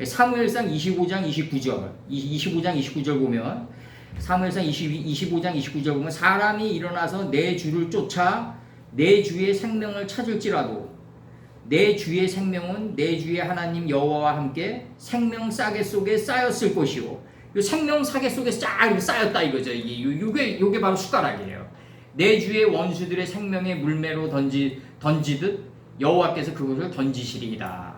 사무엘상 25장 29절 보면 사무엘상 25장 29절 보면 사람이 일어나서 내 주를 쫓아 내 주의 생명을 찾을지라도 내 주의 생명은 내 주의 하나님 여호와와 함께 생명 싸개 속에 쌓였을 것이요. 이 생명 싸개 속에 쫙 쌓였다 이거죠. 이게 바로 숟가락이에요. 내 주의 원수들의 생명의 물매로 던지듯 여호와께서 그것을 던지시리이다.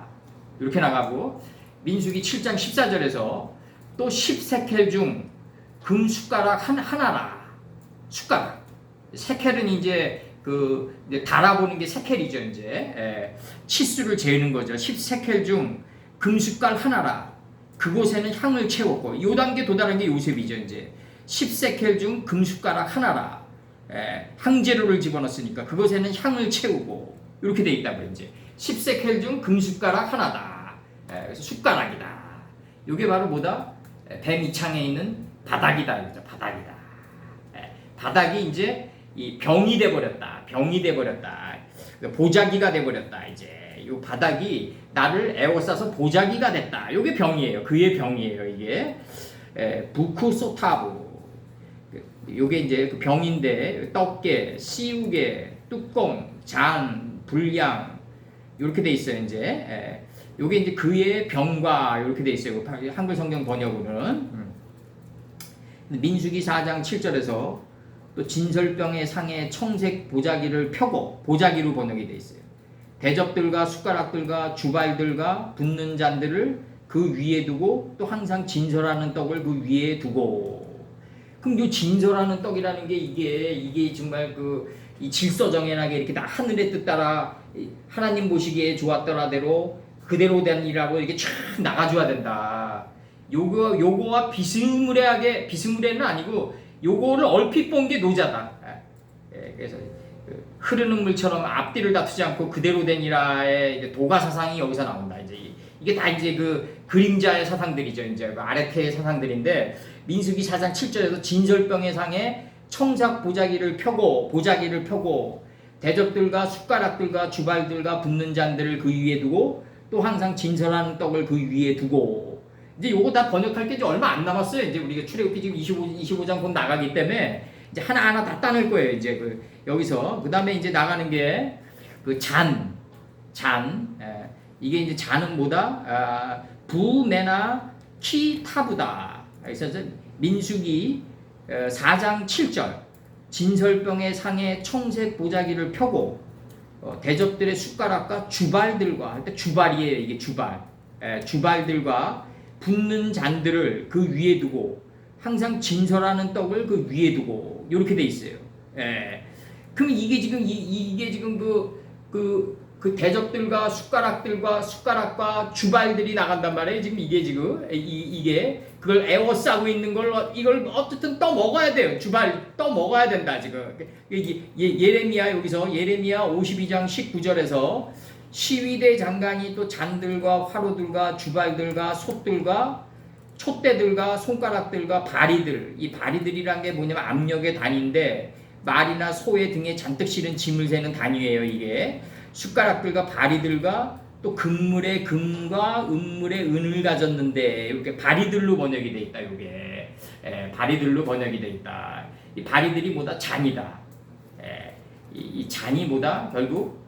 이렇게 나가고 민수기 7장 14절에서 또 10세켈 중 금 숟가락 하나라. 숟가락. 세켈은 이제 이제 달아보는 게 세켈이죠. 이제 치수를 재는 거죠. 10세켈 중 금숟갈 하나라. 그곳에는 향을 채웠고 요 단계 도달한 게 요셉이죠. 이제 10세켈 중 금숟가락 하나라. 향재료를 집어넣었으니까 그곳에는 향을 채우고 이렇게 돼 있다고 이제 10세켈 중 금숟가락 하나다. 그래서 숟가락이다. 이게 바로 뭐다? 뱀 이창에 있는 바닥이다. 이거죠. 바닥이다. 바닥이 이제 이 병이 돼버렸다. 보자기가 돼버렸다. 이제 이 바닥이 나를 에워싸서 보자기가 됐다. 이게 병이에요. 그의 병이에요. 이게 부쿠소타부. 이게 이제 그 병인데 떡게, 씨우게, 뚜껑, 잔, 불량 이렇게 돼 있어요. 이제 이게 이제 그의 병과 이렇게 돼 있어요. 한글 성경 번역으로는 민수기 4장 7절에서 또 진설병의 상에 청색 보자기를 펴고 보자기로 번역이 돼 있어요. 대접들과 숟가락들과 주발들과 붓는 잔들을 그 위에 두고 또 항상 진설하는 떡을 그 위에 두고. 그럼 이 진설하는 떡이라는 게 이게 정말 그 이 질서 정연하게 이렇게 다 하늘의 뜻 따라 하나님 보시기에 좋았더라대로 그대로 된이라고 이렇게 쫙 나가줘야 된다. 요거와 비스무리는 아니고 요거를 얼핏 본 게 노자다. 그래서 흐르는 물처럼 앞뒤를 다투지 않고 그대로 되니라의 도가 사상이 여기서 나온다. 이제 이게 다 이제 그 그림자의 사상들이죠. 이제 그 아레테의 사상들인데 민수기 4장 7절에서 진설병의 상에 청삭 보자기를 펴고 대접들과 숟가락들과 주발들과 붓는 잔들을 그 위에 두고 또 항상 진설하는 떡을 그 위에 두고 이제 요거 다 번역할 게 이제 얼마 안 남았어요. 이제 우리가 출애굽기 지금 25장 곧 나가기 때문에 이제 하나하나 다 따낼 거예요. 이제 여기서 그 다음에 이제 나가는 게 그 잔. 이게 이제 잔은 뭐다? 부메나 키타부다. 그래서 민수기 4장 7절 진설병의 상에 청색 보자기를 펴고 대접들의 숟가락과 주발들과 그러니까 주발이에요. 이게 주발들과 붓는 잔들을 그 위에 두고 항상 진설하는 떡을 그 위에 두고 이렇게 돼 있어요. 그럼 이게 지금 그 대접들과 숟가락과 주발들이 나간단 말이에요. 지금 이게 그걸 에워싸고 있는 걸 이걸 어쨌든 떠 먹어야 돼요. 주발 떠 먹어야 된다 지금. 예레미야 여기서 예레미야 52장 19절에서 시위대 장관이 또 잔들과 화로들과 주발들과 솥들과 촛대들과 손가락들과 바리들 이 바리들이란 게 뭐냐면 압력의 단위인데 말이나 소의 등에 잔뜩 실은 짐을 세는 단위예요. 이게 숟가락들과 바리들과 또 금물에 금과 은물에 은을 가졌는데 이렇게 바리들로 번역이 돼 있다. 이게 바리들로 번역이 돼 있다. 이 바리들이 뭐다? 잔이다. 이 잔이 뭐다? 결국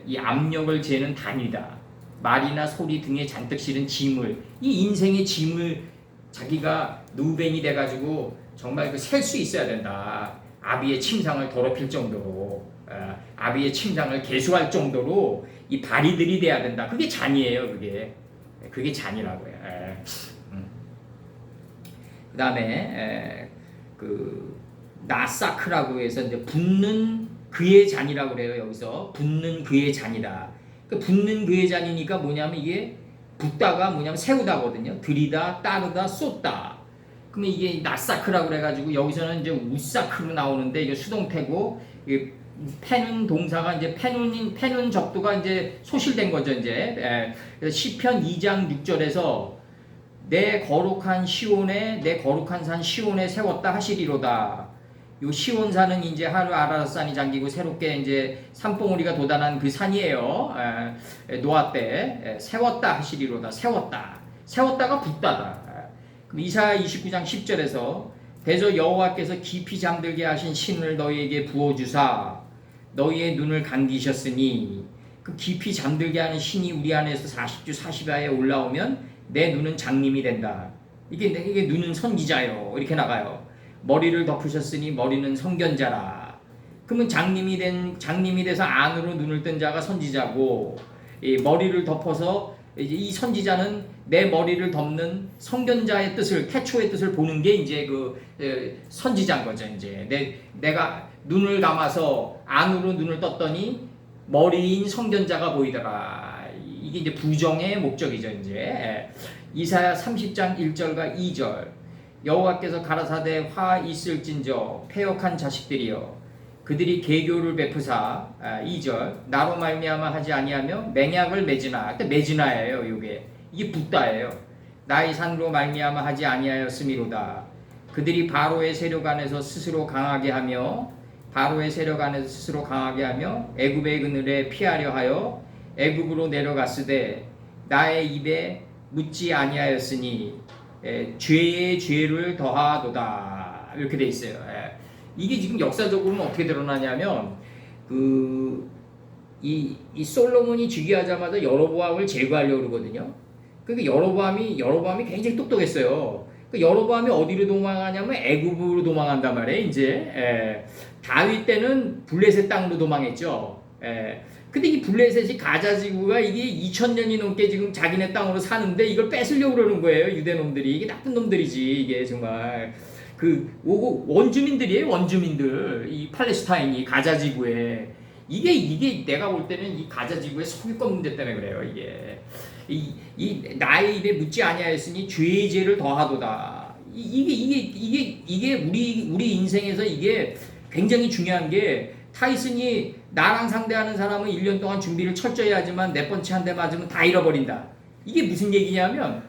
이 압력을 재는 단위다. 말이나 소리 등에 잔뜩 실은 짐을 이 인생의 짐을 자기가 누벤이 돼가지고 정말 셀 수 있어야 된다. 아비의 침상을 더럽힐 정도로 아비의 침상을 개수할 정도로 이 바리들이 돼야 된다. 그게 잔이에요. 그게 잔이라고요. 그 다음에 그 나사크라고 해서 이제 붓는 그의 잔이라고 그래요. 여기서 붓는 그의 잔이다. 그 붓는 그의 잔이니까 뭐냐면 이게 붓다가 뭐냐면 세우다거든요. 들이다, 따르다, 쏟다. 그러면 이게 나사크라고 그래가지고 여기서는 이제 우사크로 나오는데 이게 수동태고 패는 동사가 이제 패는 적도가 이제 소실된 거죠. 이제 그래서 시편 2장 6절에서 내 거룩한 산 시온에 세웠다 하시리로다. 요 시온산은 이제 하루 아라산이 잠기고 새롭게 이제 산봉우리가 돋아난 그 산이에요. 노아 때 세웠다 하시리로다. 세웠다가 붓다다. 그럼 이사야 29장 10절에서 대저 여호와께서 깊이 잠들게 하신 신을 너희에게 부어주사 너희의 눈을 감기셨으니 그 깊이 잠들게 하는 신이 우리 안에서 40주 40야에 올라오면 내 눈은 장님이 된다. 이게 눈은 선지자요. 이렇게 나가요. 머리를 덮으셨으니 머리는 선견자라. 그러면 장님이 돼서 안으로 눈을 뜬 자가 선지자고 이 머리를 덮어서 이제 이 선지자는 내 머리를 덮는 선견자의 뜻을 태초의 뜻을 보는 게 이제 그 선지자인 거죠. 이제 내가 눈을 감아서 안으로 눈을 떴더니 머리인 선견자가 보이더라. 이게 이제 부정의 목적이죠. 이제 이사야 30장 1절과 2절 여호와께서 가라사대 화 있을진저 패역한 자식들이여 그들이 계교를 베푸사 2절 나로 말미암아 하지 아니하며 맹약을 맺으나 그때 맺으나예요. 이게 붓다예요. 나의 산으로 말미암아 하지 아니하였음이로다. 그들이 바로의 세력 안에서 스스로 강하게 하며 애굽의 그늘에 피하려 하여 애굽으로 내려갔으되 나의 입에 묻지 아니하였으니 죄의 죄를 더하도다. 이렇게 돼 있어요. 이게 지금 역사적으로는 어떻게 드러나냐면 이 솔로몬이 즉위하자마자 여로보암을 제거하려고 그러거든요. 그러니까 여로보암이 굉장히 똑똑했어요. 그 여로보암이 어디로 도망하냐면 애굽으로 도망한단 말이에요. 이제 다윗 때는 블레셋 땅으로 도망했죠. 근데 이 블레셋이 가자 지구가 이게 2000년이 넘게 지금 자기네 땅으로 사는데 이걸 뺏으려고 그러는 거예요. 유대놈들이. 이게 나쁜 놈들이지. 이게 정말. 원주민들이에요. 원주민들. 이 팔레스타인이 가자 지구에 이게 내가 볼 때는 이 가자 지구의 소유권 문제 때문에 그래요. 이 나의 입에 묻지 아니하였으니 죄의 죄를 더하도다. 이게 우리 인생에서 이게 굉장히 중요한 게 타이슨이 나랑 상대하는 사람은 1년 동안 준비를 철저히 하지만 네 번째 한 대 맞으면 다 잃어버린다. 이게 무슨 얘기냐면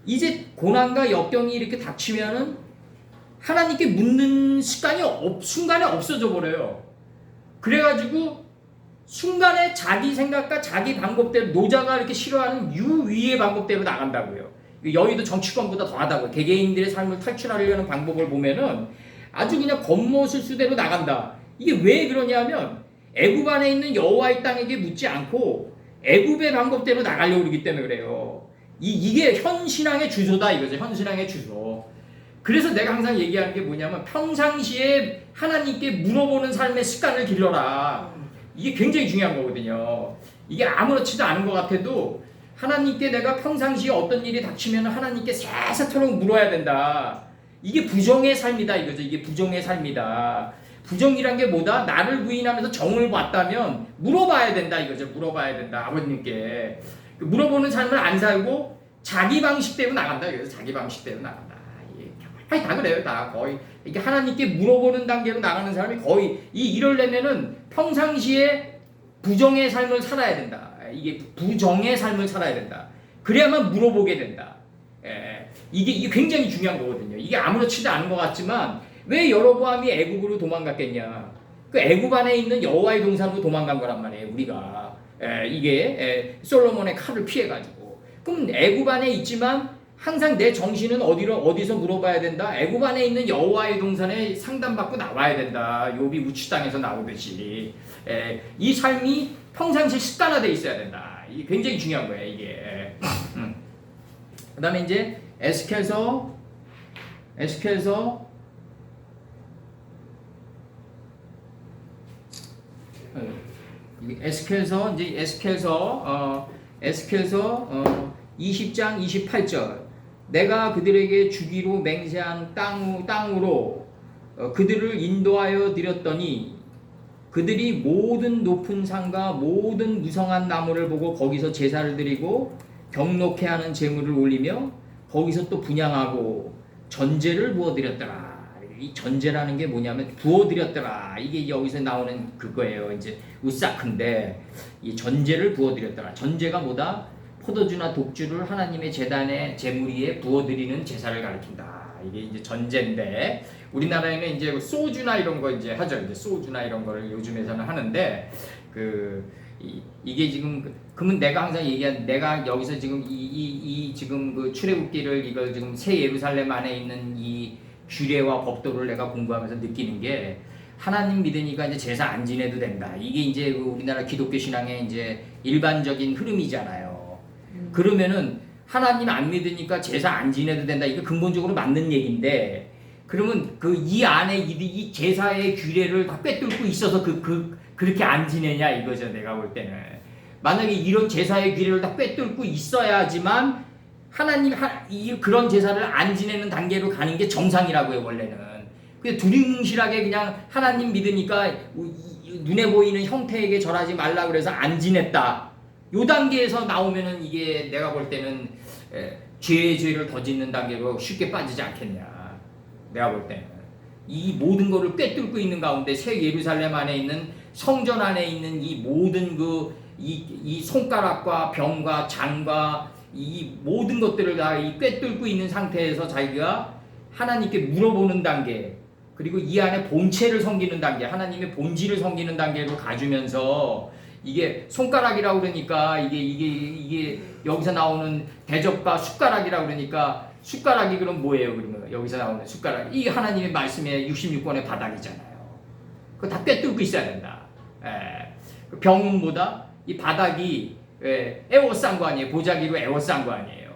이제 고난과 역경이 이렇게 닥치면은 하나님께 묻는 습관이 순간에 없어져 버려요. 그래가지고 순간에 자기 생각과 자기 방법대로 노자가 이렇게 싫어하는 유위의 방법대로 나간다고요. 여의도 정치권보다 더하다고요. 개개인들의 삶을 탈출하려는 방법을 보면은 아주 그냥 겉멋을 수대로 나간다. 이게 왜 그러냐면 애굽 안에 있는 여호와의 땅에게 묻지 않고 애굽의 방법대로 나가려고 그러기 때문에 그래요. 이게 현 신앙의 주소다 이거죠. 현 신앙의 주소. 그래서 내가 항상 얘기하는 게 뭐냐면 평상시에 하나님께 물어보는 삶의 습관을 길러라. 이게 굉장히 중요한 거거든요. 이게 아무렇지도 않은 것 같아도 하나님께 내가 평상시에 어떤 일이 닥치면 하나님께 새삼토록 물어야 된다. 이게 부정의 삶이다 이거죠. 이게 부정의 삶이다. 부정이란 게 뭐다? 나를 부인하면서 정을 봤다면 물어봐야 된다 이거죠. 물어봐야 된다. 아버님께. 물어보는 삶을 안 살고 자기 방식대로 나간다. 그래서 자기 방식대로 나간다. 아니 다 그래요. 다 거의 이게 하나님께 물어보는 단계로 나가는 사람이 거의 이러려면은 평상시에 부정의 삶을 살아야 된다. 이게 부정의 삶을 살아야 된다. 그래야만 물어보게 된다. 이게 굉장히 중요한 거거든요. 이게 아무렇지도 않은 것 같지만 왜 여로보암이 애굽으로 도망갔겠냐? 그 애굽 안에 있는 여호와의 동산으로 도망간 거란 말이에요. 우리가 이게 솔로몬의 칼을 피해가지고 그럼 애굽 안에 있지만 항상 내 정신은 어디서 물어봐야 된다. 애굽 안에 있는 여호와의 동산에 상담받고 나와야 된다. 욥이 우치 땅에서 나오듯이 이 삶이 평상시 습관화돼 있어야 된다. 이게 굉장히 중요한 거예요. 이게. 그다음에 이제 에스겔서 에스겔서 20장 28절 내가 그들에게 주기로 맹세한 땅으로 그들을 인도하여 드렸더니 그들이 모든 높은 산과 모든 무성한 나무를 보고 거기서 제사를 드리고 경록해 하는 제물을 올리며 거기서 또 분향하고 전제를 부어드렸더라. 이 전제라는 게 뭐냐면 부어드렸더라. 이게 여기서 나오는 그거예요. 이제 우사크인데 이 전제를 부어드렸더라. 전제가 뭐다? 포도주나 독주를 하나님의 제단의 제물 위에 부어드리는 제사를 가리킨다. 이게 이제 전제인데 우리나라에는 이제 소주나 이런 거 이제 하죠. 이제 소주나 이런 거를 요즘에서는 하는데 이게 지금 그러면 내가 항상 얘기한 내가 여기서 지금 지금 그 출애굽기를 이걸 지금 새 예루살렘 안에 있는 이 규례와 법도를 내가 공부하면서 느끼는 게 하나님 믿으니까 이제 제사 안 지내도 된다. 이게 이제 우리나라 기독교 신앙의 이제 일반적인 흐름이잖아요. 그러면은 하나님 안 믿으니까 제사 안 지내도 된다. 이게 근본적으로 맞는 얘기인데 그러면 이 안에 이 제사의 규례를 다 꿰뚫고 있어서 그렇게 안 지내냐 이거죠. 내가 볼 때는 만약에 이런 제사의 규례를 다 꿰뚫고 있어야지만 하나님 그런 제사를 안 지내는 단계로 가는 게 정상이라고요. 원래는 그냥 두리뭉실하게 그냥 하나님 믿으니까 눈에 보이는 형태에게 절하지 말라 그래서 안 지냈다. 요 단계에서 나오면은 이게 내가 볼 때는 죄의 죄를 더 짓는 단계로 쉽게 빠지지 않겠냐. 내가 볼 때는 이 모든 거를 꿰뚫고 있는 가운데 새 예루살렘 안에 있는 성전 안에 있는 이 모든 이 손가락과 병과 잔과 이 모든 것들을 다 꿰뚫고 있는 상태에서 자기가 하나님께 물어보는 단계 그리고 이 안에 본체를 섬기는 단계 하나님의 본질을 섬기는 단계로 가주면서 이게 손가락이라고 그러니까 이게 여기서 나오는 대접과 숟가락이라고 그러니까 숟가락이 그럼 뭐예요? 그러면 여기서 나오는 숟가락 이 하나님의 말씀의 66권의 바닥이잖아요. 그거 다 꿰뚫고 있어야 된다. 병은 뭐다? 이 바닥이 에워싼 거 아니에요? 보자기로 에워싼 거 아니에요?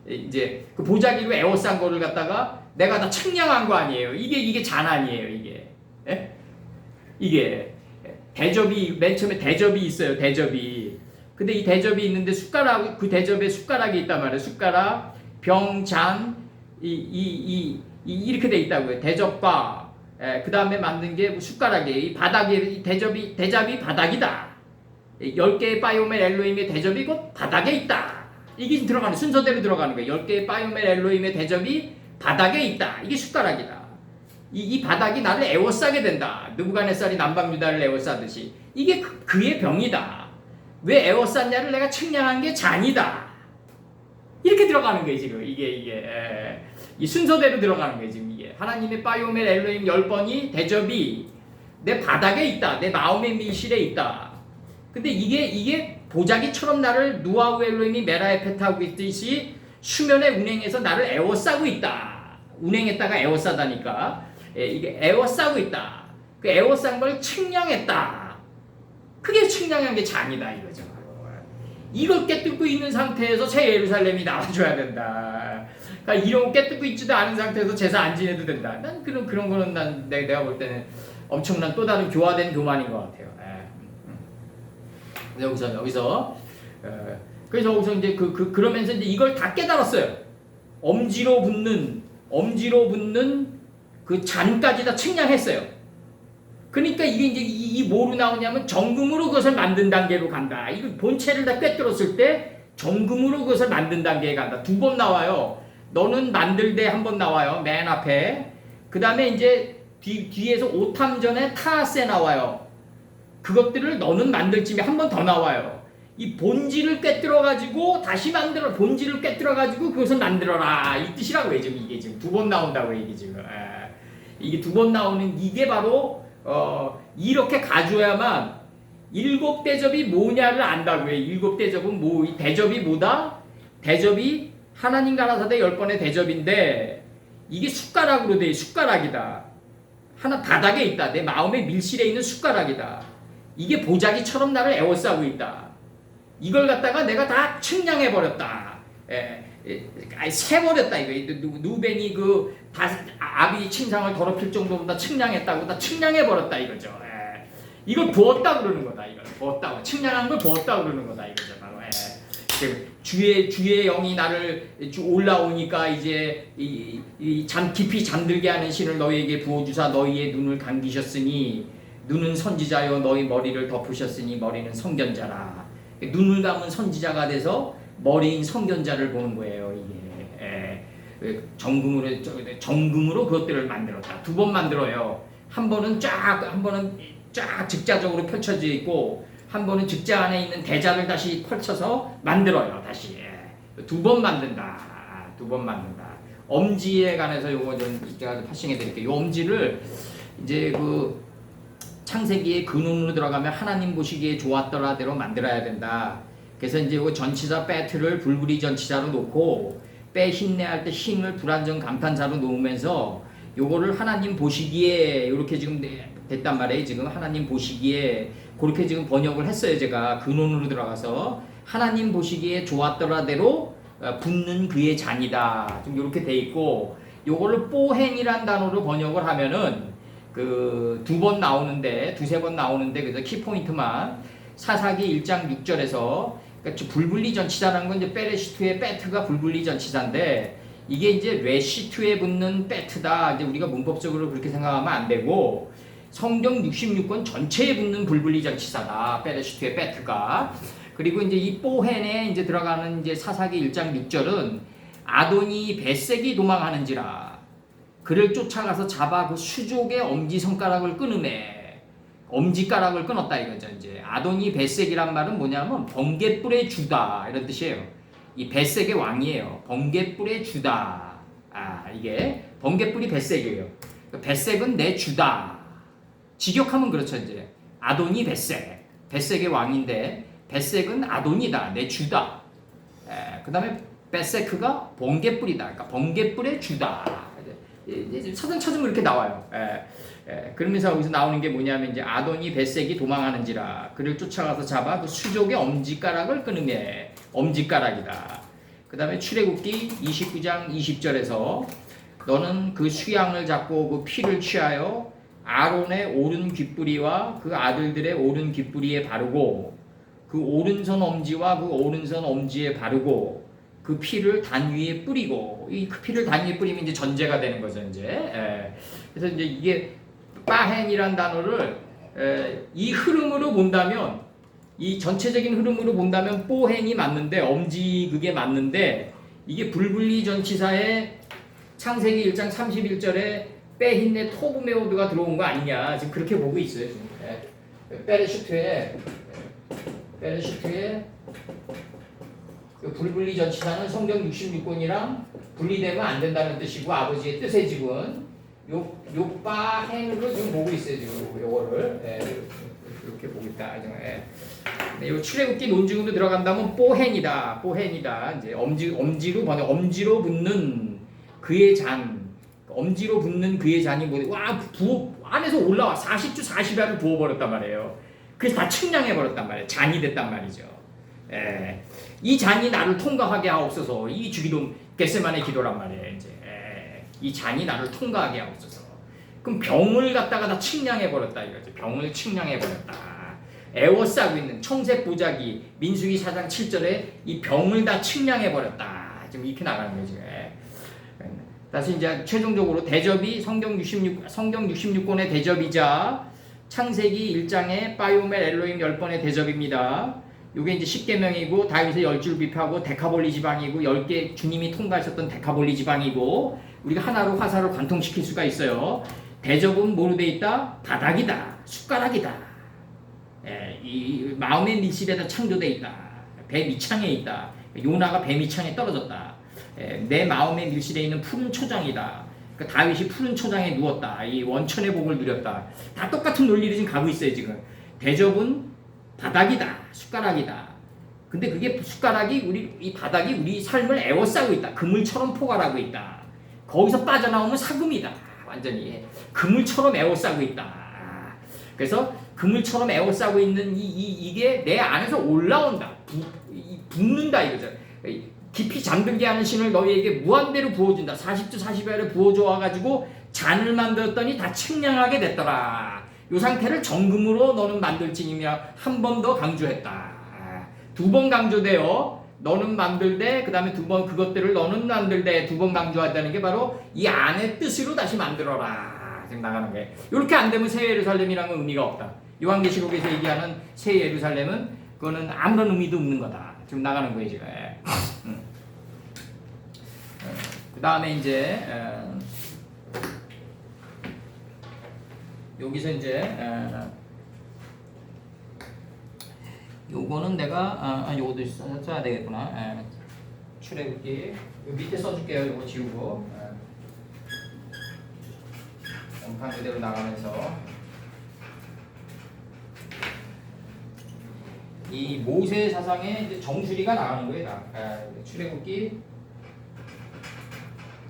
이제 그 보자기로 에워싼 거를 갖다가 내가 다 측량한 거 아니에요? 이게 잔 아니에요? 이게 대접이 맨 처음에 대접이 있어요. 대접이. 근데 이 대접이 있는데 숟가락 그 대접에 숟가락이 있단 말이에요. 숟가락, 병, 잔 이 이렇게 돼 있다고요. 대접과 그 다음에 만든 게 숟가락이에요. 이 바닥에 이 대접이 바닥이다. 10개의 바이오멜 엘로힘의 대접이 곧 바닥에 있다. 이게 들어가는 순서대로 들어가는 거예요. 10개의 바이오멜 엘로힘의 대접이 바닥에 있다. 이게 숟가락이다. 이 바닥이 나를 에워싸게 된다. 느부갓네살이 남방유다를 에워싸듯이. 이게 그의 병이다. 왜 에워쌌냐를 내가 측량한 게 잔이다. 이렇게 들어가는 거예요, 지금. 이 순서대로 들어가는 거예요, 지금 이게. 하나님의 바이오멜 엘로힘 10번이 대접이 내 바닥에 있다. 내 마음의 밀실에 있다. 근데 이게 보자기처럼 나를 누아우 엘로힘이 메라에페트 하고 있듯이 수면에 운행해서 나를 에워싸고 있다. 운행했다가 에워싸다니까. 이게 에워싸고 있다. 그 에워싼 걸 측량했다. 그게 측량한 게 잔이다 이거죠. 이걸 깨뜨고 있는 상태에서 새 예루살렘이 나와줘야 된다. 그러니까 이런 거 깨뜨고 있지도 않은 상태에서 제사 안 지내도 된다. 난 그런 거는 내가 볼 때는 엄청난 또 다른 교화된 교만인 것 같아요. 여기서 그래서 여기서 이제 그러면서 이제 이걸 다 깨달았어요. 엄지로 붙는 그 잔까지 다 측량했어요. 그러니까 이게 이제 이 뭐로 나오냐면 정금으로 그것을 만든 단계로 간다. 이거 본체를 다 꿰뚫었을 때 정금으로 그것을 만든 단계에 간다. 2번 나와요. 너는 만들되 한 번 나와요. 맨 앞에. 그 다음에 이제 뒤에서 오탐전에 타세 나와요. 그것들을 너는 만들지면 한 번 더 나와요. 이 본질을 꿰뚫어가지고 다시 만들어. 본질을 꿰뚫어가지고 그것을 만들어라. 이 뜻이라고 해. 지금 이게 지금 2번 나온다고 이게 지금. 이게 2번 나오는 이게 바로 이렇게 가져야만 7대접이 뭐냐를 안다고요. 7대접은 이 대접이 뭐다? 대접이 하나님 가라사대 10번의 대접인데 이게 숟가락으로 돼. 숟가락이다. 하나 바닥에 있다. 내 마음의 밀실에 있는 숟가락이다. 이게 보자기처럼 나를 에워싸고 있다. 이걸 갖다가 내가 다 측량해버렸다. 세버렸다 이거. 누벤이 아비 침상을 더럽힐 정도로 다 측량했다고 다 측량해버렸다 이거죠. 이걸 부었다 그러는 거다. 이걸 부었다고 측량한 걸 부었다 그러는 거다 이거죠. 바로 주의 영이 나를 올라오니까 이제 깊이 잠들게 하는 신을 너희에게 부어주사 너희의 눈을 감기셨으니 눈은 선지자요 너희 머리를 덮으셨으니 머리는 성견자라. 눈을 감은 선지자가 돼서 머리인 성견자를 보는 거예요. 이게 정금으로 그것들을 만들었다. 2번 만들어요. 한 번은 쫙 직자적으로 펼쳐져 있고 한 번은 직자 안에 있는 대자를 다시 펼쳐서 만들어요. 다시 2번 만든다. 2번 만든다. 엄지에 관해서 요거 좀 제가 파싱해 드릴게요. 요 엄지를 이제 창세기의 근원으로 들어가면 하나님 보시기에 좋았더라대로 만들어야 된다. 그래서 이제 요 전치사 배트를 불구리 전치사로 놓고 빼 힘내할 때 힘을 불완전 감탄사로 놓으면서 요거를 하나님 보시기에 이렇게 지금 됐단 말이에요. 지금 하나님 보시기에 그렇게 지금 번역을 했어요. 제가 근원으로 들어가서 하나님 보시기에 좋았더라대로 붙는 그의 잔이다. 좀 이렇게 돼 있고 요거를 뽀행이란 단어로 번역을 하면은 2번 나오는데 2-3번 나오는데 그래서 키포인트만 사사기 1장 6절에서 그러니까 불분리 전치사라는 건 이제 페레시투의 배트가 불분리 전치사인데 이게 이제 레시투에 붙는 배트다. 이제 우리가 문법적으로 그렇게 생각하면 안 되고 성경 66권 전체에 붙는 불분리 전치사다. 페레시투의 배트가. 그리고 이제 이 뽀헨에 이제 들어가는 이제 사사기 1장 6절은 아도니 벳색이 도망하는지라 그를 쫓아가서 잡아 그 수족의 엄지손가락을 끊으매 엄지가락을 끊었다 이거죠. 이제 아도니 벳색이란 말은 뭐냐면 번갯불의 주다 이런 뜻이에요. 이 벳색의 왕이에요. 번갯불의 주다. 이게 번갯불이 벳색이에요. 벳색은 내 주다. 직역하면 그렇죠. 이제 아도니 벳색. 벳색의 왕인데 벳색은 아도니다. 내 주다. 그 다음에 벳세크가 번갯불이다. 그러니까 번갯불의 주다. 찾으면 이렇게 나와요. 그러면서 여기서 나오는 게 뭐냐면 이제 아도니 벳색이 도망하는지라 그를 쫓아가서 잡아 그 수족의 엄지가락을 끊으매 엄지가락이다. 그 다음에 출애굽기 29장 20절에서 너는 그 수양을 잡고 그 피를 취하여 아론의 오른 귓부리와 그 아들들의 오른 귓부리에 바르고 그 오른손 엄지와 그 오른손 엄지에 바르고 그 피를 단 위에 뿌리고 이 그 피를 단 위에 뿌리면 이제 전제가 되는 거죠 이제. 그래서 이제 이게 빠헨이란 단어를 이 흐름으로 본다면 이 전체적인 흐름으로 본다면 뽀헨이 맞는데 엄지극에 맞는데 이게 불분리 전치사의 창세기 1장 31절에 빼힌네 토브메오드가 들어온 거 아니냐 지금 그렇게 보고 있어요 지금. 베레슈트에 그 불분리 전치사는 성경 66권이랑 분리되면 안 된다는 뜻이고 아버지의 뜻의 지분 요 빠행으로 지금 보고 있어요 지금 요거를 이렇게 보고 있다. 요 출애굽기 논증으로 들어간다면 뽀헨이다 이제 엄지로 번역 엄지로 붙는 그의 잔 엄지로 붙는 그의 잔이 부어 안에서 올라와 40주 40야를 부어버렸단 말이에요. 그래서 다 측량해 버렸단 말이에요. 잔이 됐단 말이죠. 이 잔이 나를 통과하게 하옵소서. 이 주기도 겟세마네 기도란 말이에요. 이제 이 잔이 나를 통과하게 하옵소서. 그럼 병을 갖다가 다 측량해 버렸다 이거죠. 병을 측량해 버렸다. 애워싸고 있는 청색 보자기 민수기 4장 7절에 이 병을 다 측량해 버렸다. 지금 이렇게 나가는 거지. 다시 이제 최종적으로 대접이 성경 66권의 대접이자 창세기 1장의 바이오멜 엘로힘 10번의 대접입니다. 요게 이제 10계명이고 다윗의 10줄 비파고 데카볼리 지방이고 10개 주님이 통과하셨던 데카볼리 지방이고 우리가 하나로 화살을 관통시킬 수가 있어요. 대접은 뭐로 돼 있다? 바닥이다. 숟가락이다. 이 마음의 밀실에다 창조돼 있다. 배 밑창에 있다. 요나가 배 밑창에 떨어졌다. 내 마음의 밀실에 있는 푸른 초장이다. 그러니까 다윗이 푸른 초장에 누웠다. 이 원천의 복을 누렸다. 다 똑같은 논리를 지금 가고 있어요 지금. 대접은 바닥이다. 숟가락이다. 근데 그게 숟가락이 이 바닥이 우리 삶을 에워싸고 있다. 그물처럼 포괄하고 있다. 거기서 빠져나오면 사금이다. 완전히 그물처럼 에워싸고 있다. 그래서 그물처럼 에워싸고 있는 이게 내 안에서 올라온다. 붓는다 이거죠. 깊이 잠들게 하는 신을 너희에게 무한대로 부어준다. 40주 40야를 부어줘가지고 잔을 만들었더니 다 측량하게 됐더라. 이 상태를 정금으로 너는 만들지니며 한 번 더 강조했다. 두 번 강조돼요. 너는 만들되 그 다음에 두 번 그것들을 너는 만들되 두 번 강조한다는 게 바로 이 안의 뜻으로 다시 만들어라. 지금 나가는 거예요. 이렇게 안 되면 새 예루살렘이라는 건 의미가 없다. 요한계시록에서 얘기하는 새 예루살렘은 그거는 아무런 의미도 없는 거다. 지금 나가는 거예요 지금. 그 다음에 이제 여기서 이제 요거는 내가 요것도 써야 되겠구나. 출애굽기 요 밑에 써줄게요. 요거 지우고 원판 그대로 나가면서 이 모세 사상의 이제 정수리가 나가는 거예요. 출애굽기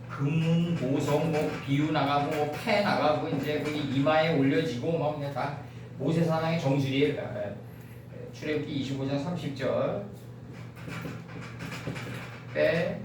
금, 보석, 뭐 비유 나가고 뭐 패 나가고 이제 거기 이마에 올려지고 뭐 그냥 다 모세 사상의 정수리에 출애굽기 25장 30절 빼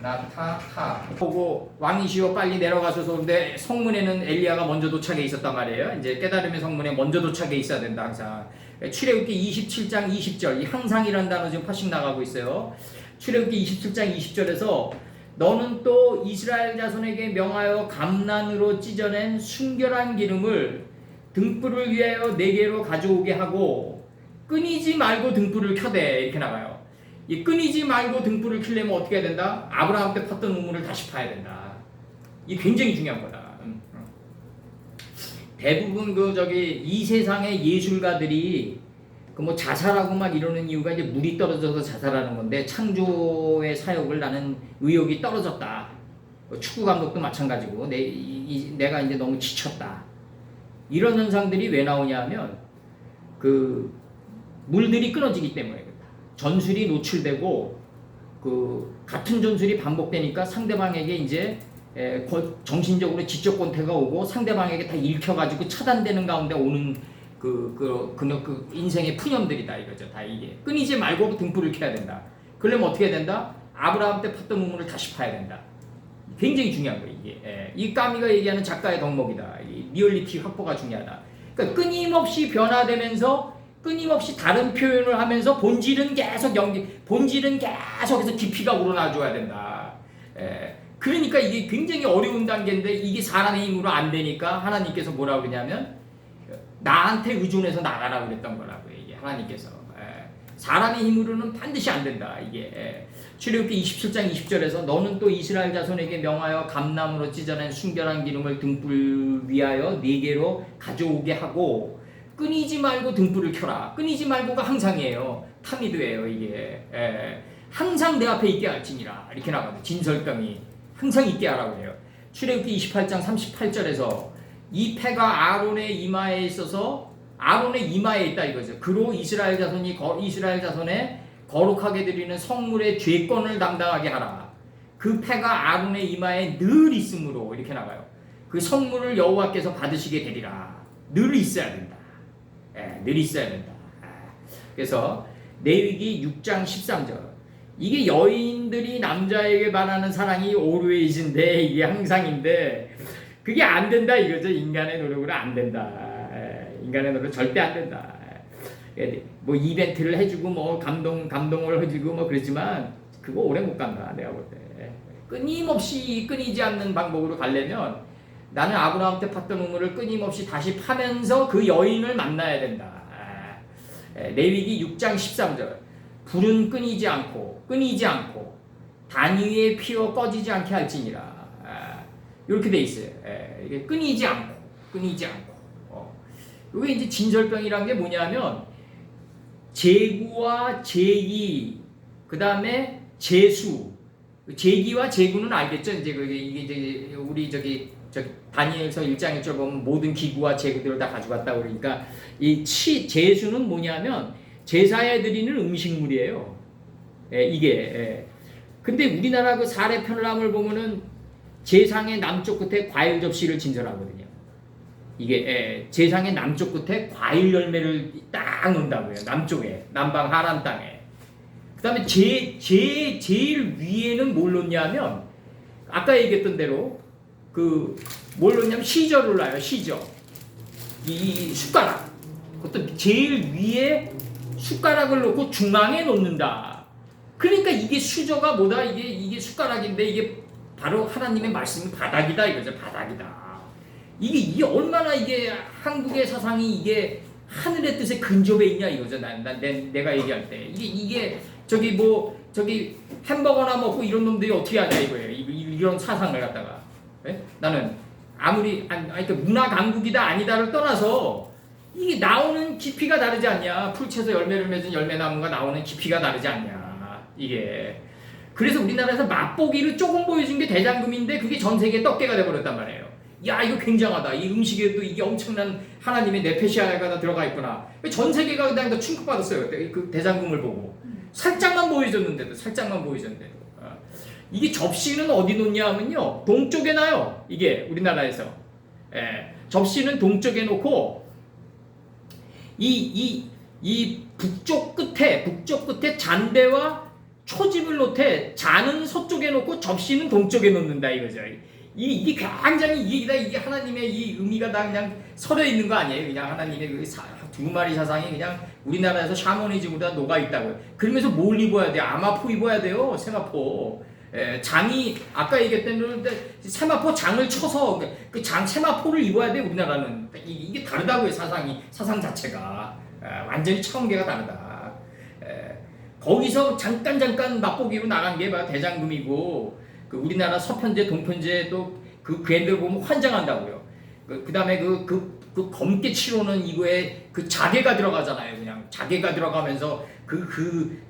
나타 타 보고 왕이시여 빨리 내려가소서. 근데 성문에는 엘리야가 먼저 도착해 있었단 말이에요. 이제 깨달음의 성문에 먼저 도착해 있어야 된다 항상. 출애굽기 27장 20절 이 항상이라는 단어 지금 파식 나가고 있어요. 출애굽기 27장 20절에서 너는 또 이스라엘 자손에게 명하여 감난으로 찢어낸 순결한 기름을 등불을 위하여 네개로 가져오게 하고 끊이지 말고 등불을 켜대. 이렇게 나가요. 이 끊이지 말고 등불을 켜려면 어떻게 해야 된다? 아브라함 때 팠던 우물을 다시 파야 된다. 이게 굉장히 중요한 거다. 대부분 이 세상의 예술가들이 뭐 자살하고 막 이러는 이유가 이제 물이 떨어져서 자살하는 건데 창조의 사역을 나는 의욕이 떨어졌다. 축구 감독도 마찬가지고 내가 이제 너무 지쳤다. 이런 현상들이 왜 나오냐 하면 그 물들이 끊어지기 때문에 전술이 노출되고 그 같은 전술이 반복되니까 상대방에게 이제 정신적으로 지적 권태가 오고 상대방에게 다 읽혀가지고 차단되는 가운데 오는 그 인생의 푸념들이다 이거죠. 다 이게 끊이지 말고 등불을 켜야 된다. 그러려면 어떻게 해야 된다? 아브라함 때 팠던 우물을 다시 파야 된다. 굉장히 중요한 거예요 이게. 이 까미가 얘기하는 작가의 덕목이다. 이 리얼리티 확보가 중요하다. 그러니까 끊임없이 변화되면서 끊임없이 다른 표현을 하면서 본질은 계속해서 깊이가 우러나줘야 된다. 그러니까 이게 굉장히 어려운 단계인데 이게 사람의 힘으로 안 되니까 하나님께서 뭐라고 그러냐면 나한테 의존해서 나가라고 그랬던 거라고요. 이게 하나님께서. 사람의 힘으로는 반드시 안 된다. 이게. 출애굽기 27장 20절에서 너는 또 이스라엘 자손에게 명하여 감나무로 찢어낸 순결한 기름을 등불 위하여 4개로 가져오게 하고 끊이지 말고 등불을 켜라. 끊이지 말고가 항상이에요. 타미드예요. 이게. 항상 내 앞에 있게 할지니라. 이렇게 나가요. 진설병이 항상 있게 하라고 해요. 출애굽기 28장 38절에서 이 패가 아론의 이마에 있어서 아론의 이마에 있다 이거죠. 그로 이스라엘 자손에 거룩하게 드리는 성물의 죄권을 담당하게 하라. 그 패가 아론의 이마에 늘 있으므로 이렇게 나가요. 그 성물을 여호와께서 받으시게 되리라. 늘 있어야 된다. 늘 있어야 된다. 그래서 레위기 6장 13절. 이게 여인들이 남자에게 바라는 사랑이 always인데 이게 항상인데 그게 안 된다 이거죠. 인간의 노력으로 안 된다. 인간의 노력 절대 안 된다. 뭐 이벤트를 해주고 뭐 감동을 해주고 뭐 그러지만 그거 오래 못 간다. 내가 볼 때 끊임없이 끊이지 않는 방법으로 가려면 나는 아브라함 때 팠던 우물을 끊임없이 다시 파면서 그 여인을 만나야 된다. 레위기 6장 13절. 불은 끊이지 않고 단 위에 피어 꺼지지 않게 할지니라. 이렇게 돼 있어요. 이게 끊이지 않고. 이게 이제 진설병이란 게 뭐냐면 제구와 제기, 그 다음에 제수. 제기와 제구는 알겠죠? 이제 이게 우리 다니엘서 1장 1절 보면 모든 기구와 제구들을 다 가져갔다 그러니까 이 제수는 뭐냐면 제사에 드리는 음식물이에요. 이게. 근데 우리나라 그 사례편람을 보면은 제상의 남쪽 끝에 과일 접시를 진설하거든요. 이게 제상의 남쪽 끝에 과일 열매를 딱 놓는다고요. 남쪽에 남방 하란 땅에. 그다음에 제일 위에는 뭘 놓냐면 아까 얘기했던 대로 뭘 놓냐면 시저를 놔요. 시저. 이 숟가락. 그것도 제일 위에 숟가락을 놓고 중앙에 놓는다. 그러니까 이게 수저가 뭐다? 이게 숟가락인데 이게 바로 하나님의 말씀이 바닥이다 이거죠. 바닥이다. 이게 얼마나 이게 한국의 사상이 이게 하늘의 뜻에 근접해 있냐 이거죠. 내가 얘기할 때 이게 저기 햄버거나 먹고 이런 놈들이 어떻게 하냐 이거예요. 이런 사상을 갖다가 나는 아무리 그러니까 문화 강국이다 아니다를 떠나서 이게 나오는 깊이가 다르지 않냐. 풀채에서 열매를 맺은 열매나무가 나오는 깊이가 다르지 않냐. 이게 그래서 우리나라에서 맛보기를 조금 보여준 게 대장금인데 그게 전 세계 떡개가 돼버렸단 말이에요. 야 이거 굉장하다. 이 음식에도 이게 엄청난 하나님의 네페시아가 들어가 있구나. 전 세계가 그냥 충격받았어요. 그 대장금을 보고 살짝만 보여줬는데도 이게 접시는 어디 놓냐 하면요 동쪽에 놔요. 이게 우리나라에서 접시는 동쪽에 놓고 이 북쪽 끝에 잔대와 초집을 놓되 잔은 서쪽에 놓고 접시는 동쪽에 놓는다 이거죠. 이게 굉장히 이게 하나님의 이 의미가 다 그냥 서려 있는 거 아니에요? 그냥 하나님의 그 두 마리 사상이 그냥 우리나라에서 샤머니즘으로 다 녹아 있다고요. 그러면서 뭘 입어야 돼요? 아마포 입어야 돼요. 세마포. 장이 아까 얘기했던 세마포 장을 쳐서 그 장 세마포를 입어야 돼. 우리나라는 이게 다르다고요. 사상 자체가 완전히 차원계가 다르다. 거기서 잠깐 맛보기로 나간 게 바로 대장금이고 그 우리나라 서편제 동편제도 그 걔네들 보면 환장한다고요. 그 다음에 그 검게 치료는 이거에 그 자개가 들어가잖아요. 그냥 자개가 들어가면서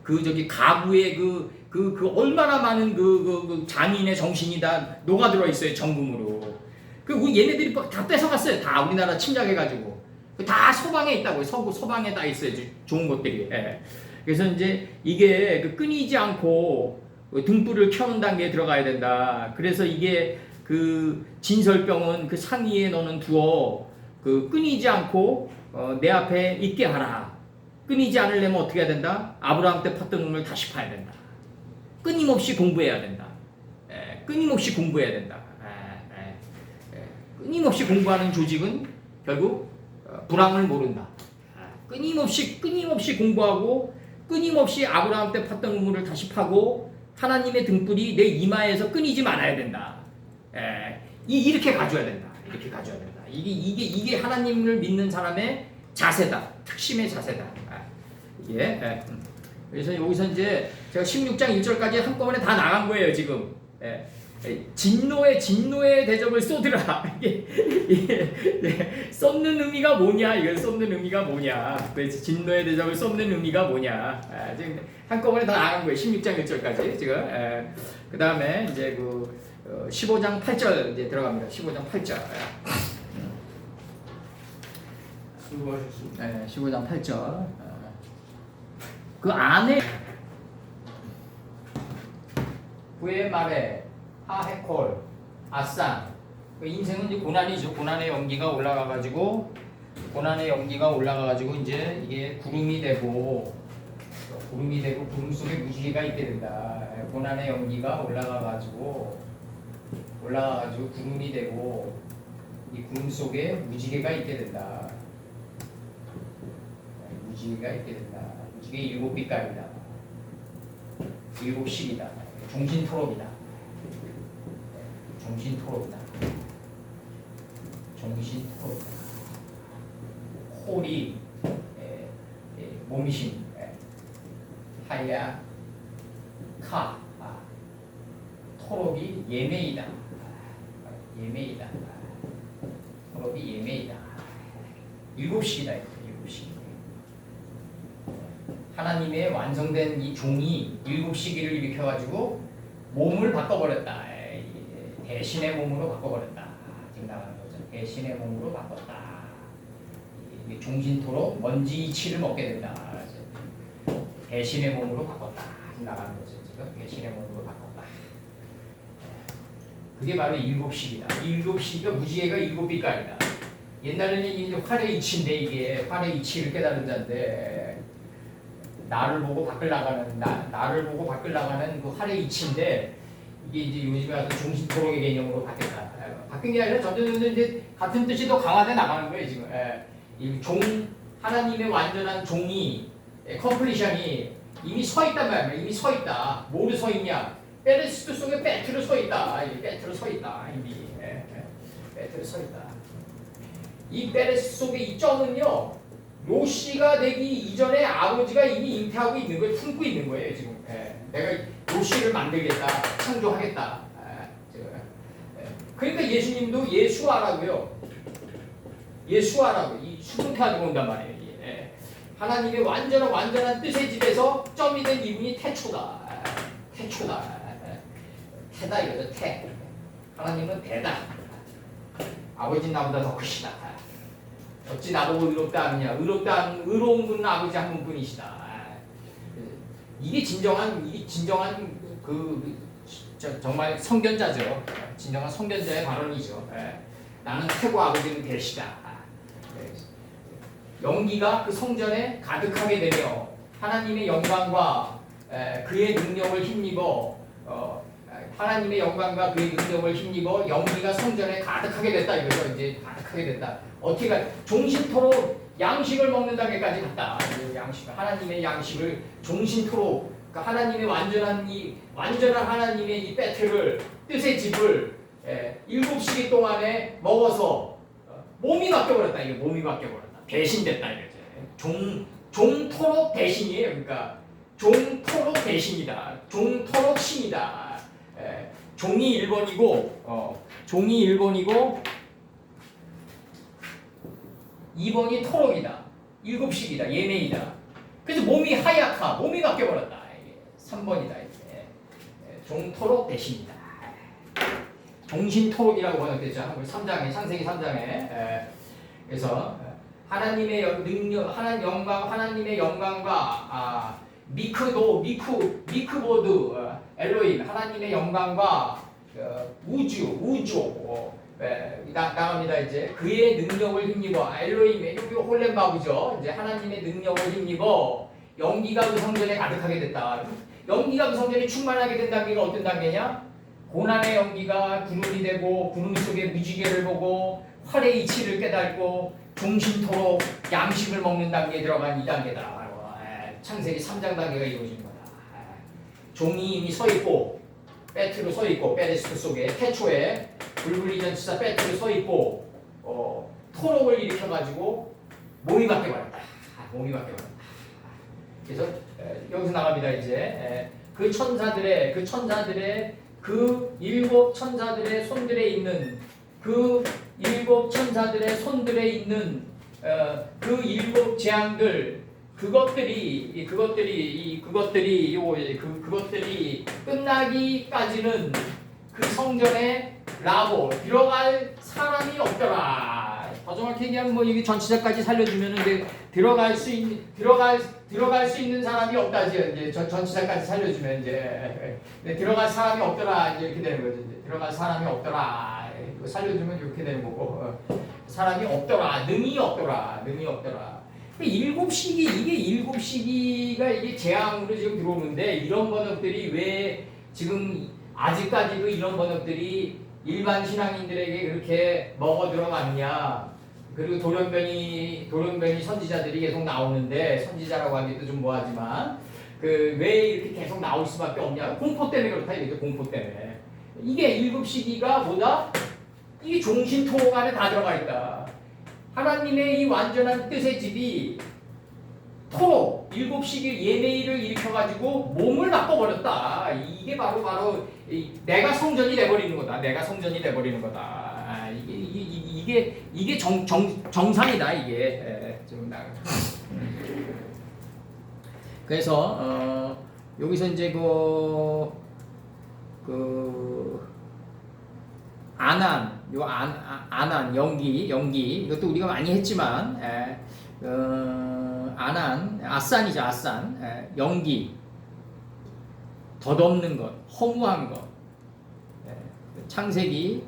저기 가구에 그 얼마나 많은 그 장인의 정신이 다 녹아들어 있어요. 정금으로. 그 얘네들이 다 뺏어갔어요. 다 우리나라 침략해가지고. 다 서방에 있다고요. 서방에 다 있어요. 좋은 것들이. 그래서 이제 이게 끊이지 않고 등불을 켜는 단계에 들어가야 된다. 그래서 이게 그 진설병은 그 상위에 너는 두어 끊이지 않고 내 앞에 있게 하라. 끊이지 않으려면 어떻게 해야 된다? 아브라함 때 팠던 우물 다시 파야 된다. 끊임없이 공부해야 된다. 끊임없이 공부해야 된다. 끊임없이 공부하는 조직은 결국 불황을 모른다. 끊임없이 공부하고 끊임없이 아브라함 때 팠던 우물을 다시 파고 하나님의 등불이 내 이마에서 끊이지 말아야 된다. 이렇게 가져야 된다. 이렇게 가져야 된다. 이게 하나님을 믿는 사람의 자세다. 특심의 자세다. 그래서 여기서 이제 제가 16장 1절까지 한꺼번에 다 나간 거예요, 지금. 진노의 대접을 쏟으라. 이게 쏟는 의미가 뭐냐? 이건 쏟는 의미가 뭐냐? 그래서 진노의 대접을 쏟는 의미가 뭐냐? 지금 한꺼번에 다 나간 거예요. 16장 1절까지 지금. 그 다음에 이제 15장 8절 이제 들어갑니다. 15장 8절. 수고하셨습니다. 15장 8절. 그 안에 그의 말에 하헤콜 아산. 그 인생은 이제 고난이죠. 고난의 연기가 올라가가지고 이제 이게 구름이 되고 구름 속에 무지개가 있게 된다. 고난의 연기가 올라가가지고 구름이 되고 이 구름 속에 무지개가 있게 된다. 무지개가 있게 된다. 무지개 7빛깔이다. 7식이다. 종신토록이다. 홀이 몸신 하야 카 토록이 예매이다. 토록이 예매이다. 7식이다. 7식. 하나님의 완성된 이 종이 7시기를 일으켜가지고 몸을 바꿔버렸다. 대신의 몸으로 바꿔버렸다. 지금 나가는 거죠. 대신의 몸으로 바꿨다. 종신토록 먼지 이치를 먹게 된다. 대신의 몸으로 바꿨다. 지금 나가는 거죠. 지금 대신의 몸으로 바꿨다. 그게 바로 7시기다. 7시기가 무지개가 7빛깔이다. 옛날에는 이제 활의 이치인데 이게 활의 이치를 깨달은 자인데 나를 보고 밖을 나가는 그 활의 이치인데 이게 이제 요즘에 와서 종신토록의 개념으로 바뀌었다. 바뀐 게 아니라 저들은 이제 같은 뜻이 더 강화돼 나가는 거예요 지금. 이 하나님의 완전한 종이 컴플리션이 이미 서 있단 말이야. 이미 서 있다. 뭐로 서 있냐? 베레스트 속에 배트로 서 있다. 배트로 서 있다. 이미 배트로 서 있다. 이 베레스트 속에 이 점은요. 요시가 되기 이전에 아버지가 이미 잉태하고 있는 거예요. 품고 있는 거예요 지금. 내가 요시를 만들겠다, 창조하겠다. 그러니까 예수님도 예수하라고요. 예수하라고 이 수분 가지고 온단 말이에요. 하나님의 완전한 뜻의 집에서 점이 된 이분이 태초다. 태다 이거죠. 태. 하나님은 대다. 아버지 나보다 더 크시다. 어찌 나보고 의롭다 하느냐. 의로운 분은 아버지 한 분뿐이시다. 이게 진정한 정말 성견자죠. 진정한 성견자의 발언이죠. 나는 태고 아버지는 되시다. 연기가 그 성전에 가득하게 되며 하나님의 영광과 그의 능력을 힘입어 연기가 성전에 가득하게 됐다. 이거죠. 이제 가득하게 됐다. 어떻게 종신토록 양식을 먹는 단계까지 갔다. 하나님의 양식을 종신토록 하나님의 완전한 하나님의 이 배틀을 뜻의 집을 7시기 동안에 먹어서 몸이 바뀌어버렸다. 이게 몸이 바뀌어버렸다. 대신됐다. 이거죠. 종토록 대신이에요. 그러니까 종토록 대신이다. 종토록 신이다. 종이 1번이고 2번이 토록이다. 7식이다. 예매이다. 그래서 몸이 하얗카. 몸이 바뀌어버렸다. 3번이다. 종토록 대신이다. 종신토록이라고 번역됐죠. 3장에 창세기 3장에. 그래서 하나님의 능력, 하나님의 영광과 미크보드 엘로힘 하나님의 영광과 우주 나갑니다. 이제 그의 능력을 힘입어 엘로힘의 여기 홀렘바브죠. 이제 하나님의 능력을 힘입어 연기가 그 성전에 가득하게 됐다. 연기가 그 성전에 충만하게 된 단계가 어떤 단계냐? 고난의 연기가 구름이 되고 구름 속에 무지개를 보고 활의 이치를 깨닫고 종신토록 양식을 먹는 단계에 들어간 2단계다. 바로 창세기 3장 단계가 이루어지는 거다. 종이 이미 서 있고 배트로 서 있고 페레스트 속에 태초에 불굴리 전치사 배트로 서 있고 토록을 일으켜 가지고 몸이 바뀌어 버렸다. 몸이 바뀌어 버렸다. 그래서 여기서 나갑니다. 이제 그 천사들의 그 일곱 천사들의 손들에 있는 그 일곱 천사들의 손들에 있는 그 일곱 재앙들 그것들이 끝나기까지는 그 성전에 라보 들어갈 사람이 없더라. 더 정확히 얘기하면 뭐 이게 전치사까지 살려주면은 이제 들어갈 수 있는 사람이 없다지. 이제 전치사까지 살려주면 이제 들어갈 사람이 없더라. 이제 이렇게 되는 거죠. 이제 들어갈 사람이 없더라. 살려주면 이렇게 되는 거고 사람이 없더라. 능이 없더라. 일곱 시기 이게 일곱 시기가 이게 재앙으로 지금 들어오는데 이런 번역들이 왜 지금 아직까지도 이런 번역들이 일반 신앙인들에게 그렇게 먹어 들어갔냐? 그리고 돌연변이 선지자들이 계속 나오는데 선지자라고 하기도 좀 뭐하지만 그 왜 이렇게 계속 나올 수밖에 없냐? 공포 때문에 그렇다 이거죠. 공포 때문에 이게 일곱 시기가 뭐다? 이게 종신토록 안에 다 들어가 있다. 하나님의 이 완전한 뜻의 집이 토록 일곱 시기 예매일을 일으켜가지고 몸을 바꿔버렸다. 이게 바로 내가 성전이 돼버리는 거다. 이게 정상이다. 이게 좀 그래서 여기서 이제 아난 연기 이것도 우리가 많이 했지만 아산이죠. 연기 덧없는 것 허무한 것 창세기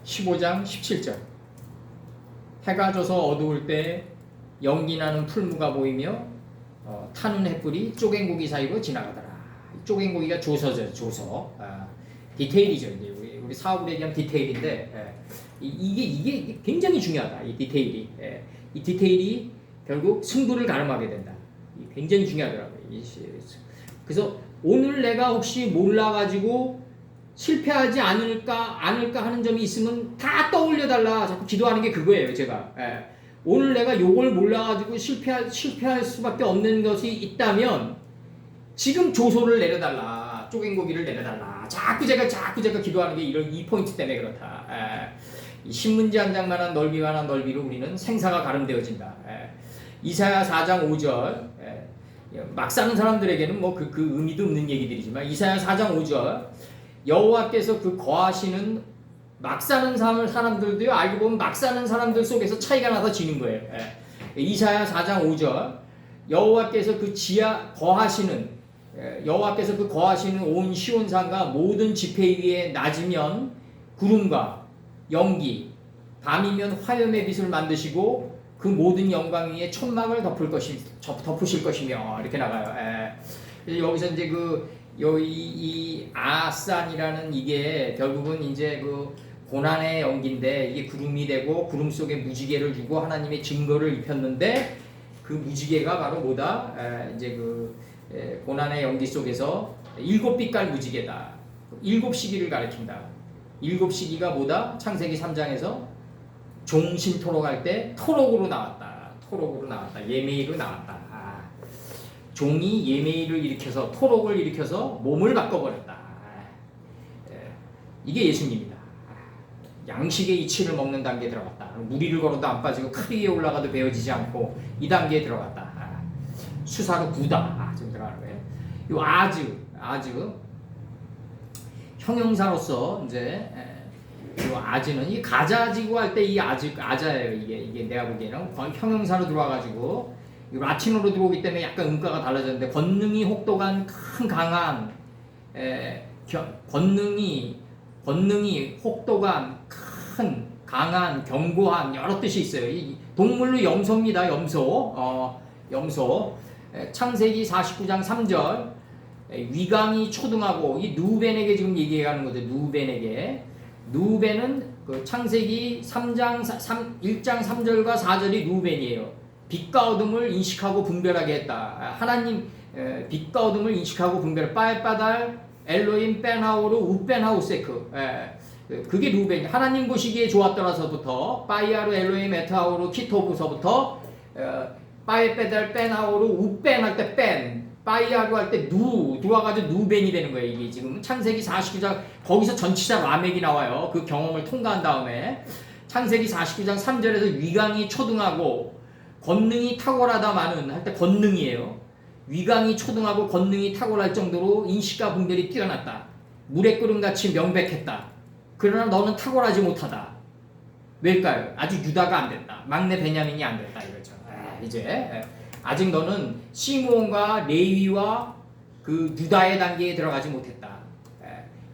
15장 17절 해가 져서 어두울 때 연기나는 풀무가 보이며 타는 햇불이 쪼갱고기 사이로 지나가더라. 쪼갱고기가 조서죠. 디테일이죠. 이제 우리 사업을 얘기하면 디테일인데 이게 굉장히 중요하다. 이 디테일이 이 디테일이 결국 승부를 가름하게 된다. 굉장히 중요하더라고요. 그래서 오늘 내가 혹시 몰라가지고 실패하지 않을까 하는 점이 있으면 다 떠올려달라. 자꾸 기도하는 게 그거예요. 제가 오늘 내가 요걸 몰라가지고 실패할 수밖에 없는 것이 있다면 지금 조소를 내려달라. 쪼갱고기를 내려달라. 자꾸 제가 기도하는 게 이 포인트 때문에 그렇다. 이 신문지 한 장만한 넓이만한 넓이로 우리는 생사가 가름되어진다. 이사야 4장 5절 막 사는 사람들에게는 뭐 그 의미도 없는 얘기들이지만 이사야 4장 5절 여호와께서 그 거하시는 막 사는 사람들도요 알고 보면 막 사는 사람들 속에서 차이가 나서 지는 거예요. 이사야 4장 5절 여호와께서 그 거하시는 온 시온산과 모든 지폐 위에 낮이면 구름과 연기 밤이면 화염의 빛을 만드시고 그 모든 영광 위에 천막을 덮으실 것이며 이렇게 나가요. 여기서 이제 이 아산이라는 이게 결국은 이제 고난의 연기인데 이게 구름이 되고 구름 속에 무지개를 주고 하나님의 증거를 입혔는데 그 무지개가 바로 뭐다? 이제 고난의 연기 속에서 일곱 빛깔 무지개다. 일곱 시기를 가리킨다. 일곱 시기가 뭐다? 창세기 3장에서 종신토록할 때 토록으로 나왔다. 예매일로 나왔다. 종이 예매일을 일으켜서 토록을 일으켜서 몸을 바꿔버렸다. 이게 예수님이다. 양식의 이치를 먹는 단계에 들어갔다. 무리를 걸어도 안 빠지고 크리 위에 올라가도 베어지지 않고 이 단계에 들어갔다. 수사로 구다. 지금 들어가는 거예요. 요 아즈 형용사로서 이제 요 아즈는 이 가자지구 할 때 이 아자예요. 이게 내가 보기에는 형용사로 들어와가지고 라틴어로 들어오기 때문에 약간 음가가 달라졌는데 권능이 혹독한 강한 권능이 혹독한 큰 강한 견고한 여러 뜻이 있어요. 이 동물로 염소입니다. 염소. 창세기 49장 3절 위강이 초등하고 이 누벤에게 지금 얘기하는 거죠. 누벤은 그 창세기 1장 3절과 4절이 루벤이에요. 빛과 어둠을 인식하고 분별하게 했다. 하나님 빛과 어둠을 인식하고 분별. 빠에빠달 엘로임 뺀하우르 우뺀하우세크. 그게 루벤. 하나님 보시기에 좋았더라서부터 빠이아르 엘로임 에트하우르 키토브서부터 빠에빠달 뺀하우르 우뺀 할 때 뺀. 빠이아르 할 때 누워가지고 누벤이 되는 거예요. 이게 지금 창세기 49장 거기서 전치사 라멕이 나와요. 그 경험을 통과한 다음에 창세기 49장 3절에서 위강이 초등하고 권능이 탁월하다마는 할 때 권능이에요. 위강이 초등하고 권능이 탁월할 정도로 인식과 분별이 뛰어났다. 물의 끓음같이 명백했다. 그러나 너는 탁월하지 못하다. 왜일까요? 아직 유다가 안 됐다. 막내 베냐민이 안 됐다 이거죠. 이제 아직 너는 시므온과 레위와 그 유다의 단계에 들어가지 못했다.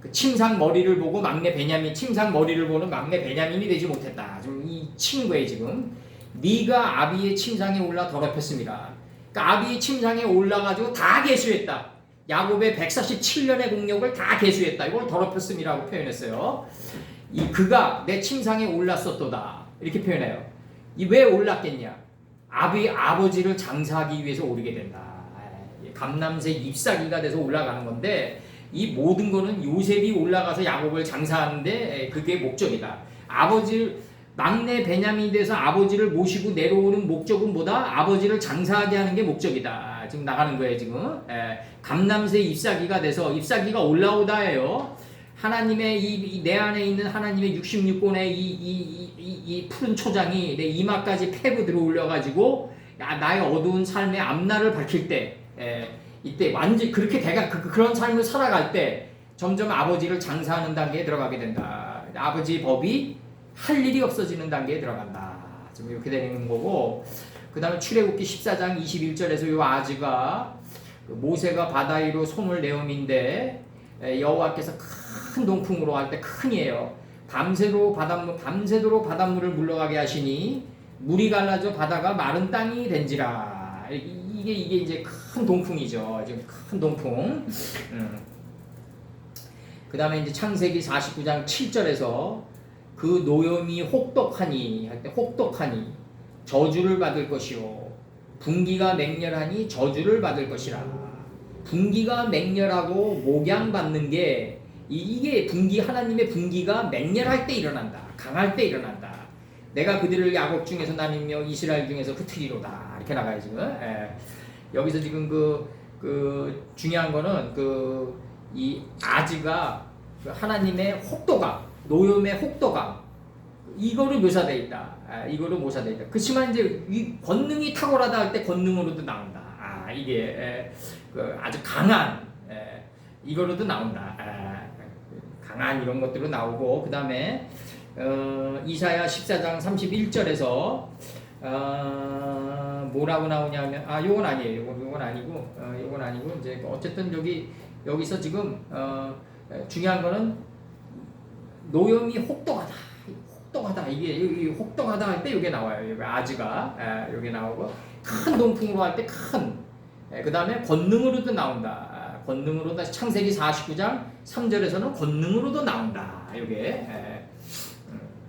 그 침상 머리를 보고 막내 베냐민, 침상 머리를 보는 막내 베냐민이 되지 못했다. 지금 이 친구에 지금 네가 아비의 침상에 올라 더럽혔습니다. 그러니까 아비의 침상에 올라가지고 다 계수했다. 야곱의 147년의 공력을 다 계수했다. 이걸 더럽혔음이라고 표현했어요. 이 그가 내 침상에 올랐었도다. 이렇게 표현해요. 이 왜 올랐겠냐? 아버지를 장사하기 위해서 오르게 된다. 감남색 잎사귀가 돼서 올라가는 건데 이 모든 거는 요셉이 올라가서 야곱을 장사하는데 그게 목적이다. 막내 베냐민이 돼서 아버지를 모시고 내려오는 목적은 뭐다? 아버지를 장사하게 하는 게 목적이다. 지금 나가는 거예요 지금. 감남새 잎사귀가 돼서 잎사귀가 올라오다예요. 하나님의 내 안에 있는 하나님의 66권의 이 푸른 초장이 내 이마까지 패고 들어올려가지고 나의 어두운 삶의 앞날을 밝힐 때 이때 완전 그렇게 그런 삶을 살아갈 때 점점 아버지를 장사하는 단계에 들어가게 된다. 아버지의 법이 할 일이 없어지는 단계에 들어간다. 지금 이렇게 되는 거고, 그 다음에 출애굽기 14장 21절에서 요 아즈가 모세가 바다 위로 손을 내음인데 여호와께서 큰 동풍으로 할 때 큰이에요. 밤새도록 바닷물을 물러가게 하시니 물이 갈라져 바다가 마른 땅이 된지라. 이게 이제 큰 동풍이죠. 지금 큰 동풍. 그 다음에 이제 창세기 49장 7절에서 그 노염이 혹독하니 할 때 혹독하니 저주를 받을 것이요 분기가 맹렬하니 저주를 받을 것이라. 분기가 맹렬하고 목양받는 게 이게 하나님의 분기가 맹렬할 때 일어난다. 강할 때 일어난다. 내가 그들을 야곱 중에서 나누며 이스라엘 중에서 흩으리로다. 이렇게 나가요 지금. 여기서 지금 그 중요한 거는 이 아즈가 하나님의 혹독함, 노염의 혹독함, 이거로 묘사되어 있다. 이거로 묘사되어 있다. 그렇지만 이제 이 권능이 탁월하다 할 때 권능으로도 나온다. 이게 아주 강한 이거로도 나온다. 강한 이런 것들로 나오고, 그 다음에 이사야 14장 31절에서 뭐라고 나오냐면 요건 아니에요. 요건 아니고 이제 어쨌든 여기서 지금 중요한 거는 노염이 혹독하다. 이게 혹독하다 할 때 이게 나와요. 여기 아즈가 여기 나오고, 큰 동풍으로 할 때 큰. 그 다음에 권능으로도 나온다. 권능으로 다시 창세기 49장 3절에서는 권능으로도 나온다. 이게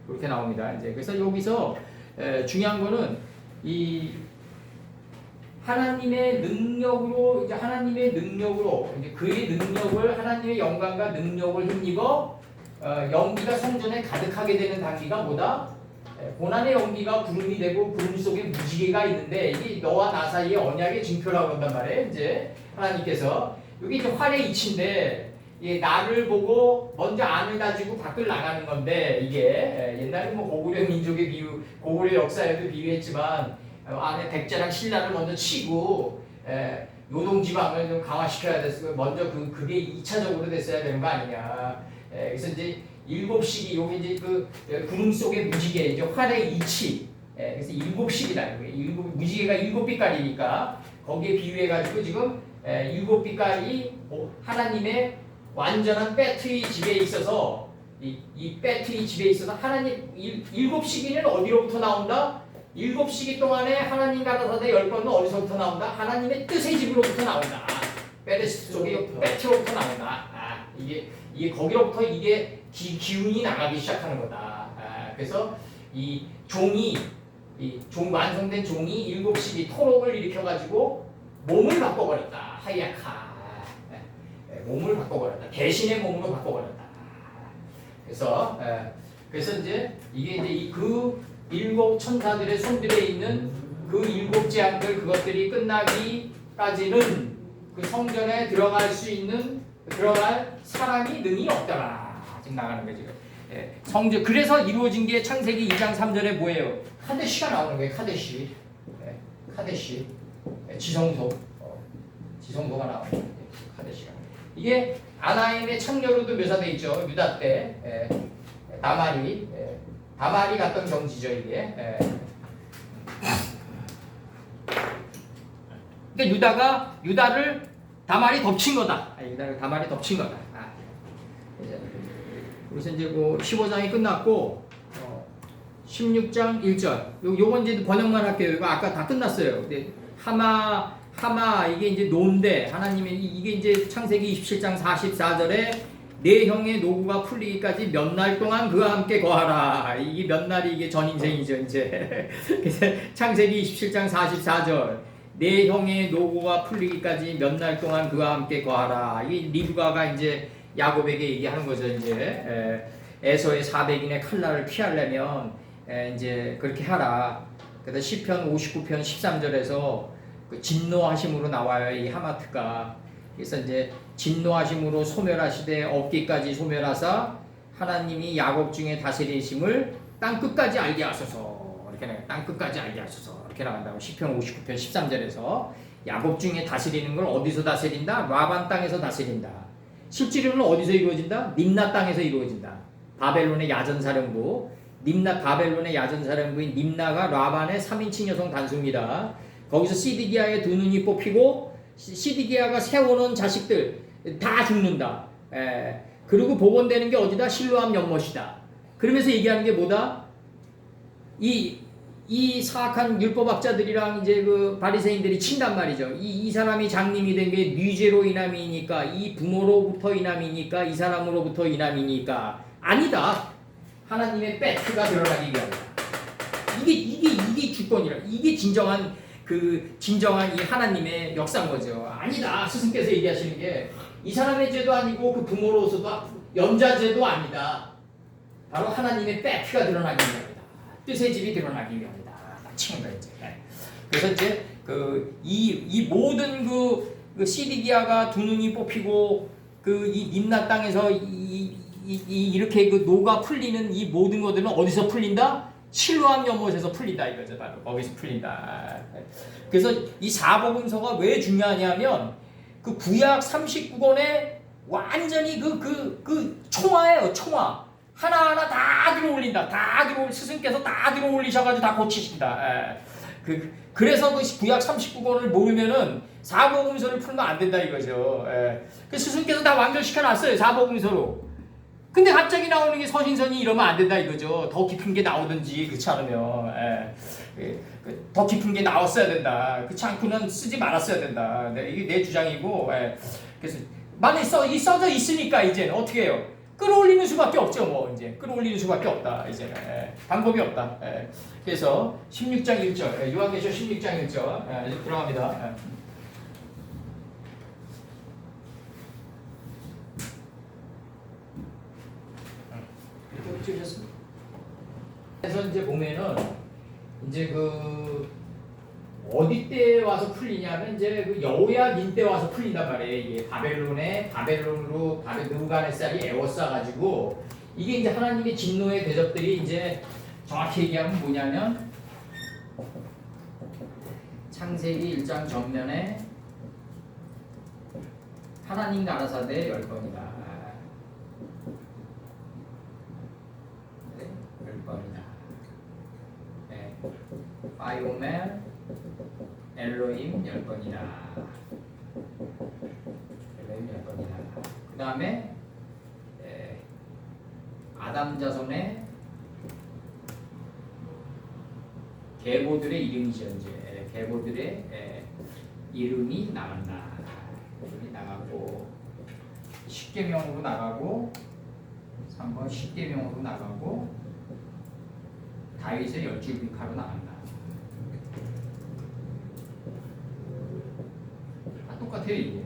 그렇게 나옵니다. 이제 그래서 여기서 중요한 거는 이 하나님의 능력으로 이제 그의 능력을 하나님의 영광과 능력을 힘입어 연기가 성전에 가득하게 되는 단계가 뭐다? 고난의 연기가 구름이 되고 구름 속에 무지개가 있는데 이게 너와 나 사이의 언약의 징표라고 한단 말이에요. 이제 하나님께서 여기 이제 활의 이치인데 나를 보고 먼저 안을 가지고 밖을 나가는 건데 이게 옛날에 뭐 고구려 민족의 고구려 역사에도 비유했지만 안에 백제랑 신라를 먼저 치고 요동지방을 좀 강화시켜야 됐어요. 먼저 그게 2차적으로 됐어야 되는 거 아니냐. 그래서 이제 7식이 여기 이제 구름 속의 무지개 이제 활의 이치. 그래서 7식이다. 무지개가 7빛깔이니까 거기에 비유해 가지고 지금 7빛깔이 하나님의 완전한 배터리 집에 있어서 이 배터리 집에 있어서 하나님 7시기는 어디로부터 나온다? 7시기 동안에 하나님 가라사대 10번은 어디서부터 나온다? 하나님의 뜻의 집으로부터 나온다. 베레스 속에 배트로부터 나온다. 이게 거기로부터 이게 기운이 나가기 시작하는 거다. 그래서 이 종이 완성된 종이 7시기 토록을 일으켜가지고 몸을 바꿔버렸다. 하이야카. 몸을 바꿔버렸다. 대신의 몸으로 바꿔버렸다. 그래서 이제 이게 이제 그 7 천사들의 손들에 있는 그 7 재앙들 그것들이 끝나기까지는 그 성전에 들어갈 사람이 능히 없더라. 지금 나가는 거지. 성전 그래서 이루어진 게 창세기 2장 3절에 뭐예요? 카데시가 나오는 거예요. 카데시. 카데시. 지성소가 나오는 거예요. 카데시가. 이게 아나임의 창녀로도 묘사돼 있죠. 유다 때 다말이 갔던 경지죠 이게. 그러니까 유다를 다말이 덮친 거다. 유다를 다말이 덮친 거다. 그래서 이제 뭐 15장이 끝났고 16장 1절. 요건 이제 번역만 할게요. 이거 아까 다 끝났어요. 근데 하마 이게 이제 노인데 하나님의 이게 이제 창세기 27장 44절에 내 형의 노구가 풀리기까지 몇 날 동안 그와 함께 거하라. 이게 몇 날이 이게 전 인생이죠 이제. 그래서 창세기 27장 44절 내 형의 노구가 풀리기까지 몇 날 동안 그와 함께 거하라. 이게 리브가가 이제 야곱에게 얘기하는 거죠 이제. 에서의 400인의 칼날을 피하려면 이제 그렇게 하라. 그래서 시편 59편 13절에서 그 진노하심으로 나와요 이 하마트가. 그래서 이제 진노하심으로 소멸하시되 없기까지 소멸하사 하나님이 야곱 중에 다스리심을 땅 끝까지 알게 하소서. 이렇게 나와요. 땅 끝까지 알게 하소서. 이렇게 나간다고. 시편 59편 13절에서 야곱 중에 다스리는 걸 어디서 다스린다? 라반 땅에서 다스린다. 실제로는 어디서 이루어진다? 림나 땅에서 이루어진다. 바벨론의 야전사령부. 바벨론의 야전사령부인 림나가 라반의 3인칭 여성 단수입니다. 거기서 시드기야의 2눈이 뽑히고 시드기야가 세워놓은 자식들 다 죽는다. 그리고 복원되는 게 어디다? 실로암 연못이다. 그러면서 얘기하는 게 뭐다? 이 사악한 율법학자들이랑 이제 그 바리새인들이 친단 말이죠. 이 사람이 장님이 된 게 뉘제로 이남이니까 이 부모로부터 이남이니까 이 사람으로부터 이남이니까 아니다. 하나님의 배트가 드러나기 위함이다. 이게 주권이라. 이게 진정한 이 하나님의 역사인 거죠. 아니다. 스승께서 얘기하시는 게 이 사람의 죄도 아니고 그 부모로서도 연좌죄도 아니다. 바로 하나님의 배트가 드러나기 위함이다. 뜻의 집이 드러나기 위함이다. 치는 거예요. 그래서 이제 이 모든 그 시디기야가 2눈이 뽑히고 이 림나 땅에서 이렇게 그 노가 풀리는 이 모든 것들은 어디서 풀린다? 실로암 연못에서 풀린다 이거죠. 바로 거기서 풀린다. 그래서 이 사복음서가 왜 중요하냐면 그 구약 39권에 완전히 그 총화예요. 총화. 하나하나 다 들어올린다. 스승께서 다 들어올리셔가지고 다 고치신다. 그래서 그 구약 39권을 모르면은 사복음서를 풀면 안 된다 이거죠. 그 스승께서 다 완결시켜놨어요. 사복음서로. 근데 갑자기 나오는 게 서신선이 이러면 안 된다 이거죠. 더 깊은 게 나오든지 그렇지 않으면 더 깊은 게 나왔어야 된다. 그렇지 않고는 쓰지 말았어야 된다. 이게 내 주장이고. 그래서 만약에 써져 있으니까 이제는 어떻게 해요? 끌어올리는 수밖에 없죠. 뭐 이제 끌어올리는 수밖에 없다. 이제는 방법이 없다. 그래서 16장 1절 요한계시록 16장 1절 들어갑니다. 이렇게 찍으셨습니다. 그래서 이제 보면은 이제 그 어디 때 와서 풀리냐면 이제 그 여호야긴 때 와서 풀린단 말이에요. 이게 바벨론으로 느부갓네살이 애워싸 가지고 이게 이제 하나님의 진노의 대적들이 이제 정확히 얘기하면 뭐냐면 창세기 1장 전면에 하나님 가라사대 10번이다. 10번이다. 바이오멜 엘로힘 10번이다. 엘로힘 10번이다. 그 다음에 아담 자손의 계보들의 이름이죠. 이제 계보들의 이름이 나간다. 이름이 나가고 십계명으로 나가고 3번 십계명으로 나가고 다윗의 열줄비카로 나간다. 다 똑같아요 이게.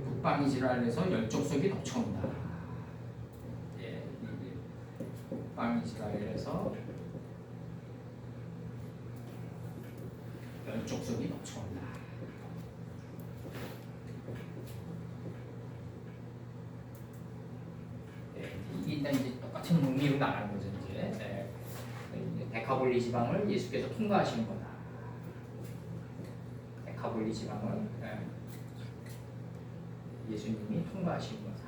북방 이스라엘에서 열족속이 넘쳐온다. 예, 이게 북방 이스라엘에서 열족속이 넘쳐온다. 예, 이게 일단 이제 똑같은 의미로 나가는 거죠 이제. 예, 이제 데카볼리 지방을 예수께서 통과하시는 거다. 데카볼리 지방을 예수님이 통과하신 거다.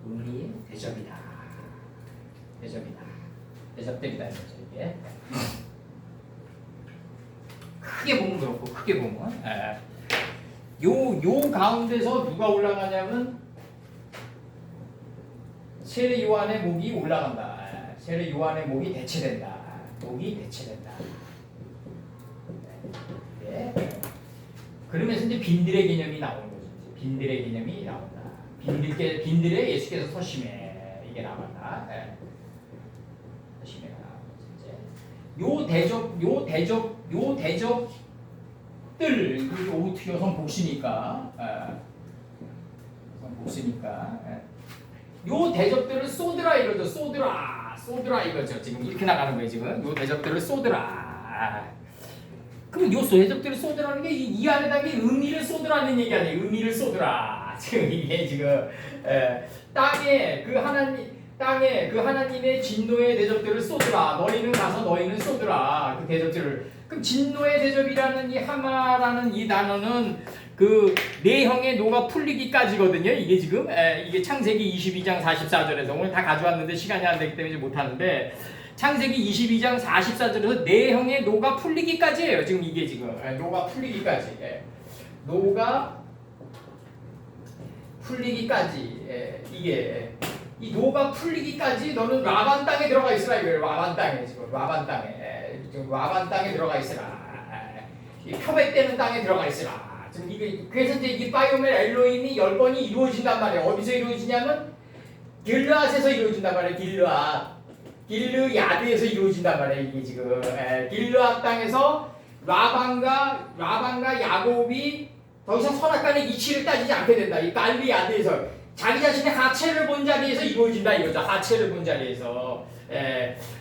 의미의 대접이다. 대접이다. 대접됩니다 이거죠 이게. 크게 보면 그렇고 크게 보면 요 가운데서 누가 올라가냐면 세례 요한의 목이 올라간다. 세례 요한의 목이 대체된다. 목이 대체된다. 네. 그러면서 이제 빈들의 개념이 나오는 거죠. 이제 빈들의 개념이 나온다. 빈들에 예수께서 서심해 이게 나온다. 네. 서심해가 나오는 거죠. 이제 요 대접들 어떻게 여성 복시니까 여성 복시니까 요 대접들을 쏟으라 이거죠. 쏟으라 이거죠. 지금 이렇게 나가는 거예요. 지금 요 대접들을 쏟으라. 그럼 요 대접들을 쏟으라는 게 이 안에다 의미를 쏟으라는 얘기 아니에요. 의미를 쏟으라. 지금 이게 지금 땅에 그 하나님의 진노의 대접들을 쏟으라. 너희는 가서 너희는 쏟으라. 그 대접들을. 그럼 진노의 대접이라는 이 하마라는 이 단어는 그 내형의 노가 풀리기까지거든요. 이게 지금 이게 창세기 22장 44절에서 오늘 다 가져왔는데 시간이 안 되기 때문에 못 하는데 창세기 22장 44절에서 내형의 노가 풀리기까지예요. 지금 이게 지금 노가 풀리기까지. 노가 풀리기까지. 이게 이 노가 풀리기까지 너는 라반 땅에 들어가 있으라 이거예요. 라반 땅에 지금 라반 땅에 들어가 있으라. 이 표백되는 땅에 들어가 있으라. 지금 이게 그래서 이제 이 바이오멜 엘로힘이 10번이 이루어진단 말이에요. 어디서 이루어지냐면 길르앗에서 이루어진단 말이에요. 길르야드에서 이루어진단 말이에요. 이게 지금 길르앗 땅에서 라반과 야곱이 더 이상 선악간의 이치를 따지지 않게 된다. 이 갈리야드에서 자기 자신의 하체를 본 자리에서 이루어진다 이거죠. 하체를 본 자리에서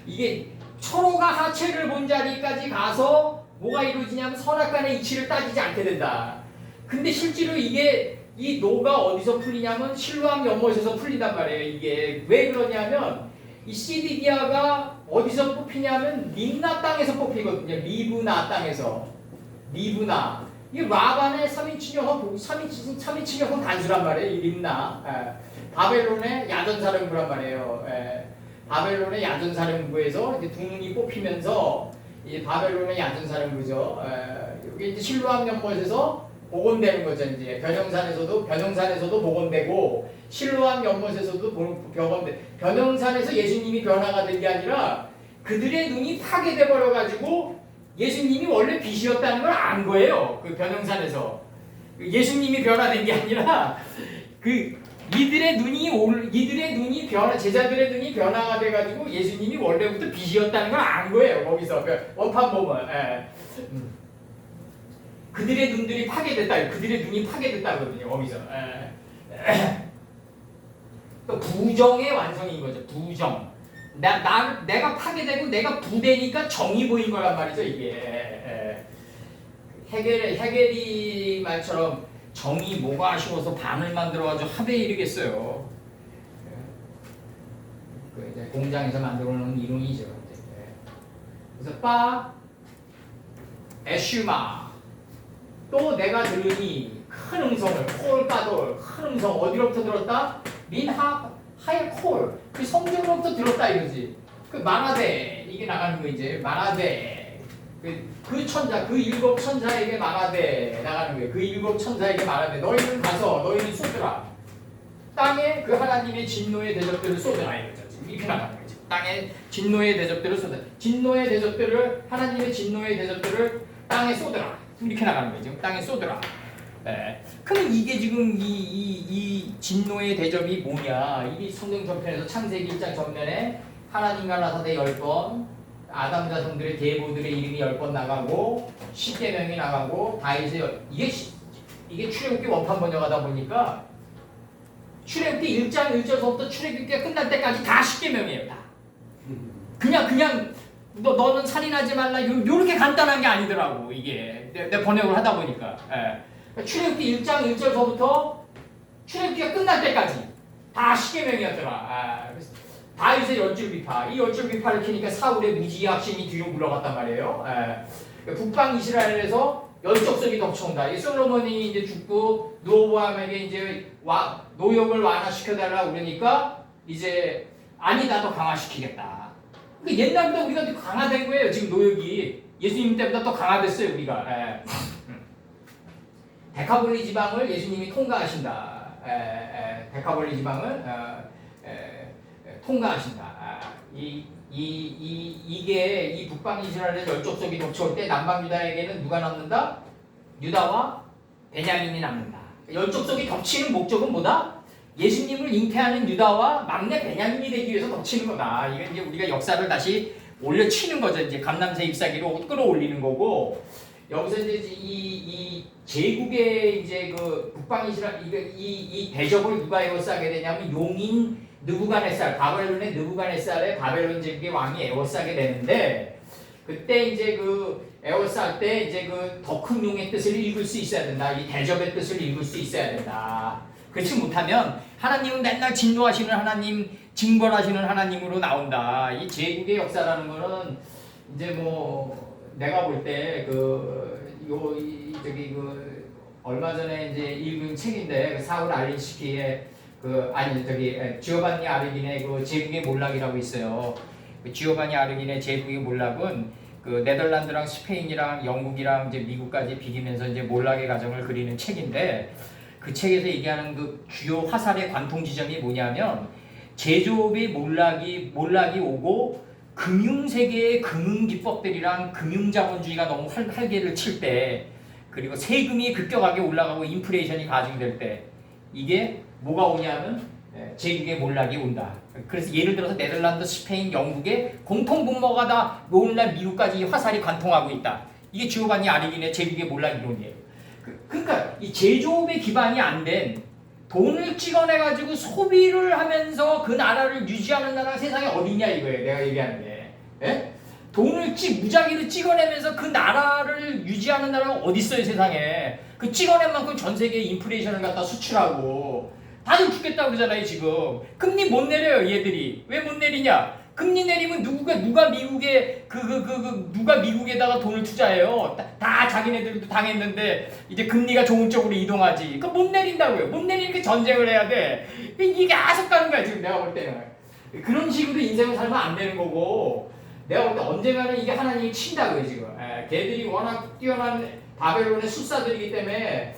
이게 서로가 하체를 본 자리까지 가서 뭐가 이루어지냐면 선악간의 이치를 따지지 않게 된다. 근데 실제로 이게 이 노가 어디서 풀리냐면 실로암 연못에서 풀린단 말이에요. 이게 왜 그러냐면 이 시디기아가 어디서 뽑히냐면 림나 땅에서 뽑히거든요. 리브나 땅에서. 리브나. 이 라반의 3인칭형은 단수란 말이에요. 이 림나. 바벨론의 야전사령부란 말이에요. 바벨론의 야전사령부에서 이제 두 눈이 뽑히면서 이 바벨론의 야전사령부죠. 여기 이제 실로암 연못에서 복원되는 거죠. 이제 변형산에서도 복원되고 실로암 연못에서도 복원돼. 변형산에서 예수님이 변화가 된 게 아니라 그들의 눈이 파괴돼 버려 가지고 예수님이 원래 빛이었다는 걸 안 거예요. 그 변형산에서 예수님이 변화된 게 아니라 제자들의 눈이 변화가 돼 가지고 예수님이 원래부터 빛이었다는 걸 안 거예요. 거기서 원판 보면. 그들의 눈들이 파괴됐다. 그들의 눈이 파괴됐다거든요. 거기서. 또 부정의 완성인 거죠. 부정. 내가 파괴되고 내가 부되니까 정이 보인 거란 말이죠. 이게. 헤겔이 말처럼 정이 뭐가 아쉬워서 반을 만들어가지고 합에 이르겠어요. 이제 공장에서 만들어 놓은 이론이죠. 그래서 에슈마 또 내가 들으니 큰 음성을 콜까돌 큰 음성 어디로부터 들었다? 하의 콜 그 성전으로부터 들었다 이거지. 그 마라데 이게 나가는 거 이제 마라데 그 천자 그 일곱 천사에게 마라데 나가는 거예요. 그 일곱 천사에게 마라데 너희는 가서 너희는 쏟으라 땅에 그 하나님의 진노의 대접들을 쏟으라 이거죠. 지금 이렇게 나가는 거죠. 땅에 진노의 대접들을 쏟으라. 진노의 대접들을 하나님의 진노의 대접들을 땅에 쏟으라. 이렇게 나가는 거죠. 땅에 쏟으라. 예. 그럼 이게 지금 이 진노의 대접이 뭐냐? 이게 성경 전편에서 창세기 1장 전면에 하나님과 나사대 10번, 아담 자손들의 계보들의 이름이 10번 나가고 10계명이 나가고 다윗의 이게 출애굽기 원판 번역하다 보니까 출애굽기 1장 1절서부터 출애굽기가 끝날 때까지 다 10계명이에요. 다. 그냥 너는 살인하지 말라 요렇게 간단한 게 아니더라고 이게 내 번역을 하다 보니까 출애굽기 1장 1절서부터 출애굽기가 끝날 때까지 다 10계명이었더라. 다윗의 열줄 비파 이 열줄 비파를 키니까 사울의 무지학심이 뒤로 물러갔단 말이에요. 북방 이스라엘에서 열적석이 덮쳐온다. 이 솔로몬이 이제 죽고 르호보암에게 이제 노역을 완화시켜달라 그러니까 이제 아니다 더 강화시키겠다. 그러니까 옛날보다 우리가 더 강화된 거예요. 지금 노역이 예수님 때보다 더 강화됐어요 우리가. 데카볼리 지방을 예수님이 통과하신다. 데카볼리 지방을 통과하신다. 이게 이 북방 이스라엘의 열족속이 덮쳐올 때 남방 유다에게는 누가 남는다? 유다와 베냐민이 남는다. 열족속이 덮치는 목적은 뭐다? 예수님을 잉태하는 유다와 막내 베냐민이 되기 위해서 덮치는 거다. 이게 이제 우리가 역사를 다시 올려치는 거죠. 이제 감남새 잎사귀로 끌어올리는 거고 여기서 이제 이 제국의 이제 그 북방 이스라엘 이 대접을 누가 에워싸게 되냐면 용인 느부갓네살 바벨론의 느부갓네살의 바벨론 제국의 왕이 에워싸게 되는데 그때 이제 그 에워쌀 때 이제 그 더 큰 용의 뜻을 읽을 수 있어야 된다. 이 대접의 뜻을 읽을 수 있어야 된다. 그렇지 못하면 하나님은 맨날 진노하시는 하나님, 징벌하시는 하나님으로 나온다. 이 제국의 역사라는 거는 이제 뭐 내가 볼 때 얼마 전에 이제 읽은 책인데 그 사울 알린스키의 지오반니 아르긴의 그 제국의 몰락이라고 있어요. 그 지오반니 아르긴의 제국의 몰락은 그 네덜란드랑 스페인이랑 영국이랑 이제 미국까지 비기면서 이제 몰락의 과정을 그리는 책인데 그 책에서 얘기하는 그 주요 화살의 관통 지점이 뭐냐면 제조업의 몰락이 오고 금융세계의 금융기법들이랑 금융자본주의가 너무 활개를 칠 때 그리고 세금이 급격하게 올라가고 인플레이션이 가중될 때 이게 뭐가 오냐면 제국의 몰락이 온다. 그래서 예를 들어서 네덜란드, 스페인, 영국의 공통분모가 다 오늘날 미국까지 화살이 관통하고 있다. 이게 지오반니 아르긴의 제국의 몰락 이론이에요. 그러니까 이 제조업의 기반이 안 된 돈을 찍어내가지고 소비를 하면서 그 나라를 유지하는 나라가 세상에 어딨냐 이거예요. 내가 얘기하는 게. 예? 돈을 무작위로 찍어내면서 그 나라를 유지하는 나라가 어딨어요 세상에. 그 찍어낸 만큼 전 세계에 인플레이션을 갖다 수출하고 다들 죽겠다고 그러잖아요 지금. 금리 못 내려요 얘들이. 왜 못 내리냐? 금리 내리면 누가 미국에다가 돈을 투자해요. 다 자기네들도 당했는데 이제 금리가 좋은 쪽으로 이동하지. 그 못 내린다고요. 못 내리니까 전쟁을 해야 돼. 이게 계속 가는 거야 지금 내가 볼 때는. 그런 식으로 인생을 살면 안 되는 거고 내가 볼 때 언젠가는 이게 하나님이 친다고요 지금. 걔들이 워낙 뛰어난 바벨론의 술사들이기 때문에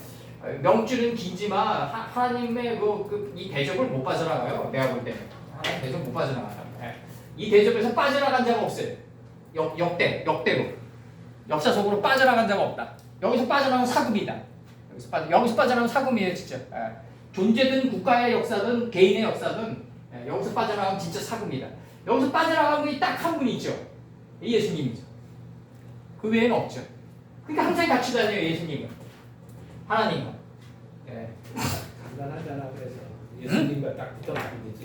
명줄은 긴지만 하나님의 이 대접을 못 빠져나가요. 내가 볼 때는 하나님 대접 못 빠져나간다. 이 대접에서 빠져나간 자가 없어요. 역대로 역사 속으로 빠져나간 자가 없다. 여기서 빠져나가면 사금이다. 여기서 빠져나가면 사금이에요 진짜. 존재든 국가의 역사든 개인의 역사든 여기서 빠져나가면 진짜 사금이다. 여기서 빠져나간 분이 딱 한 분이 있죠. 예수님이죠. 그 외에는 없죠. 그러니까 항상 같이 다녀요 예수님은. 하나님과. 간단하잖아 그래서 예수님과 딱 붙어 다니지.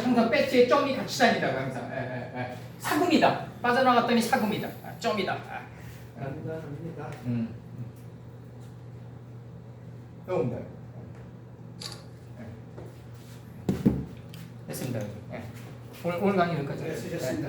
항상 배지에 점이 같이 다니다가 항상. 사금이다. 빠져나갔더니 사금이다. 점이다. 간단합니다. 배웁니다. 됐습니다. 오늘 강의 여기까지. 네, 수고하셨습니다.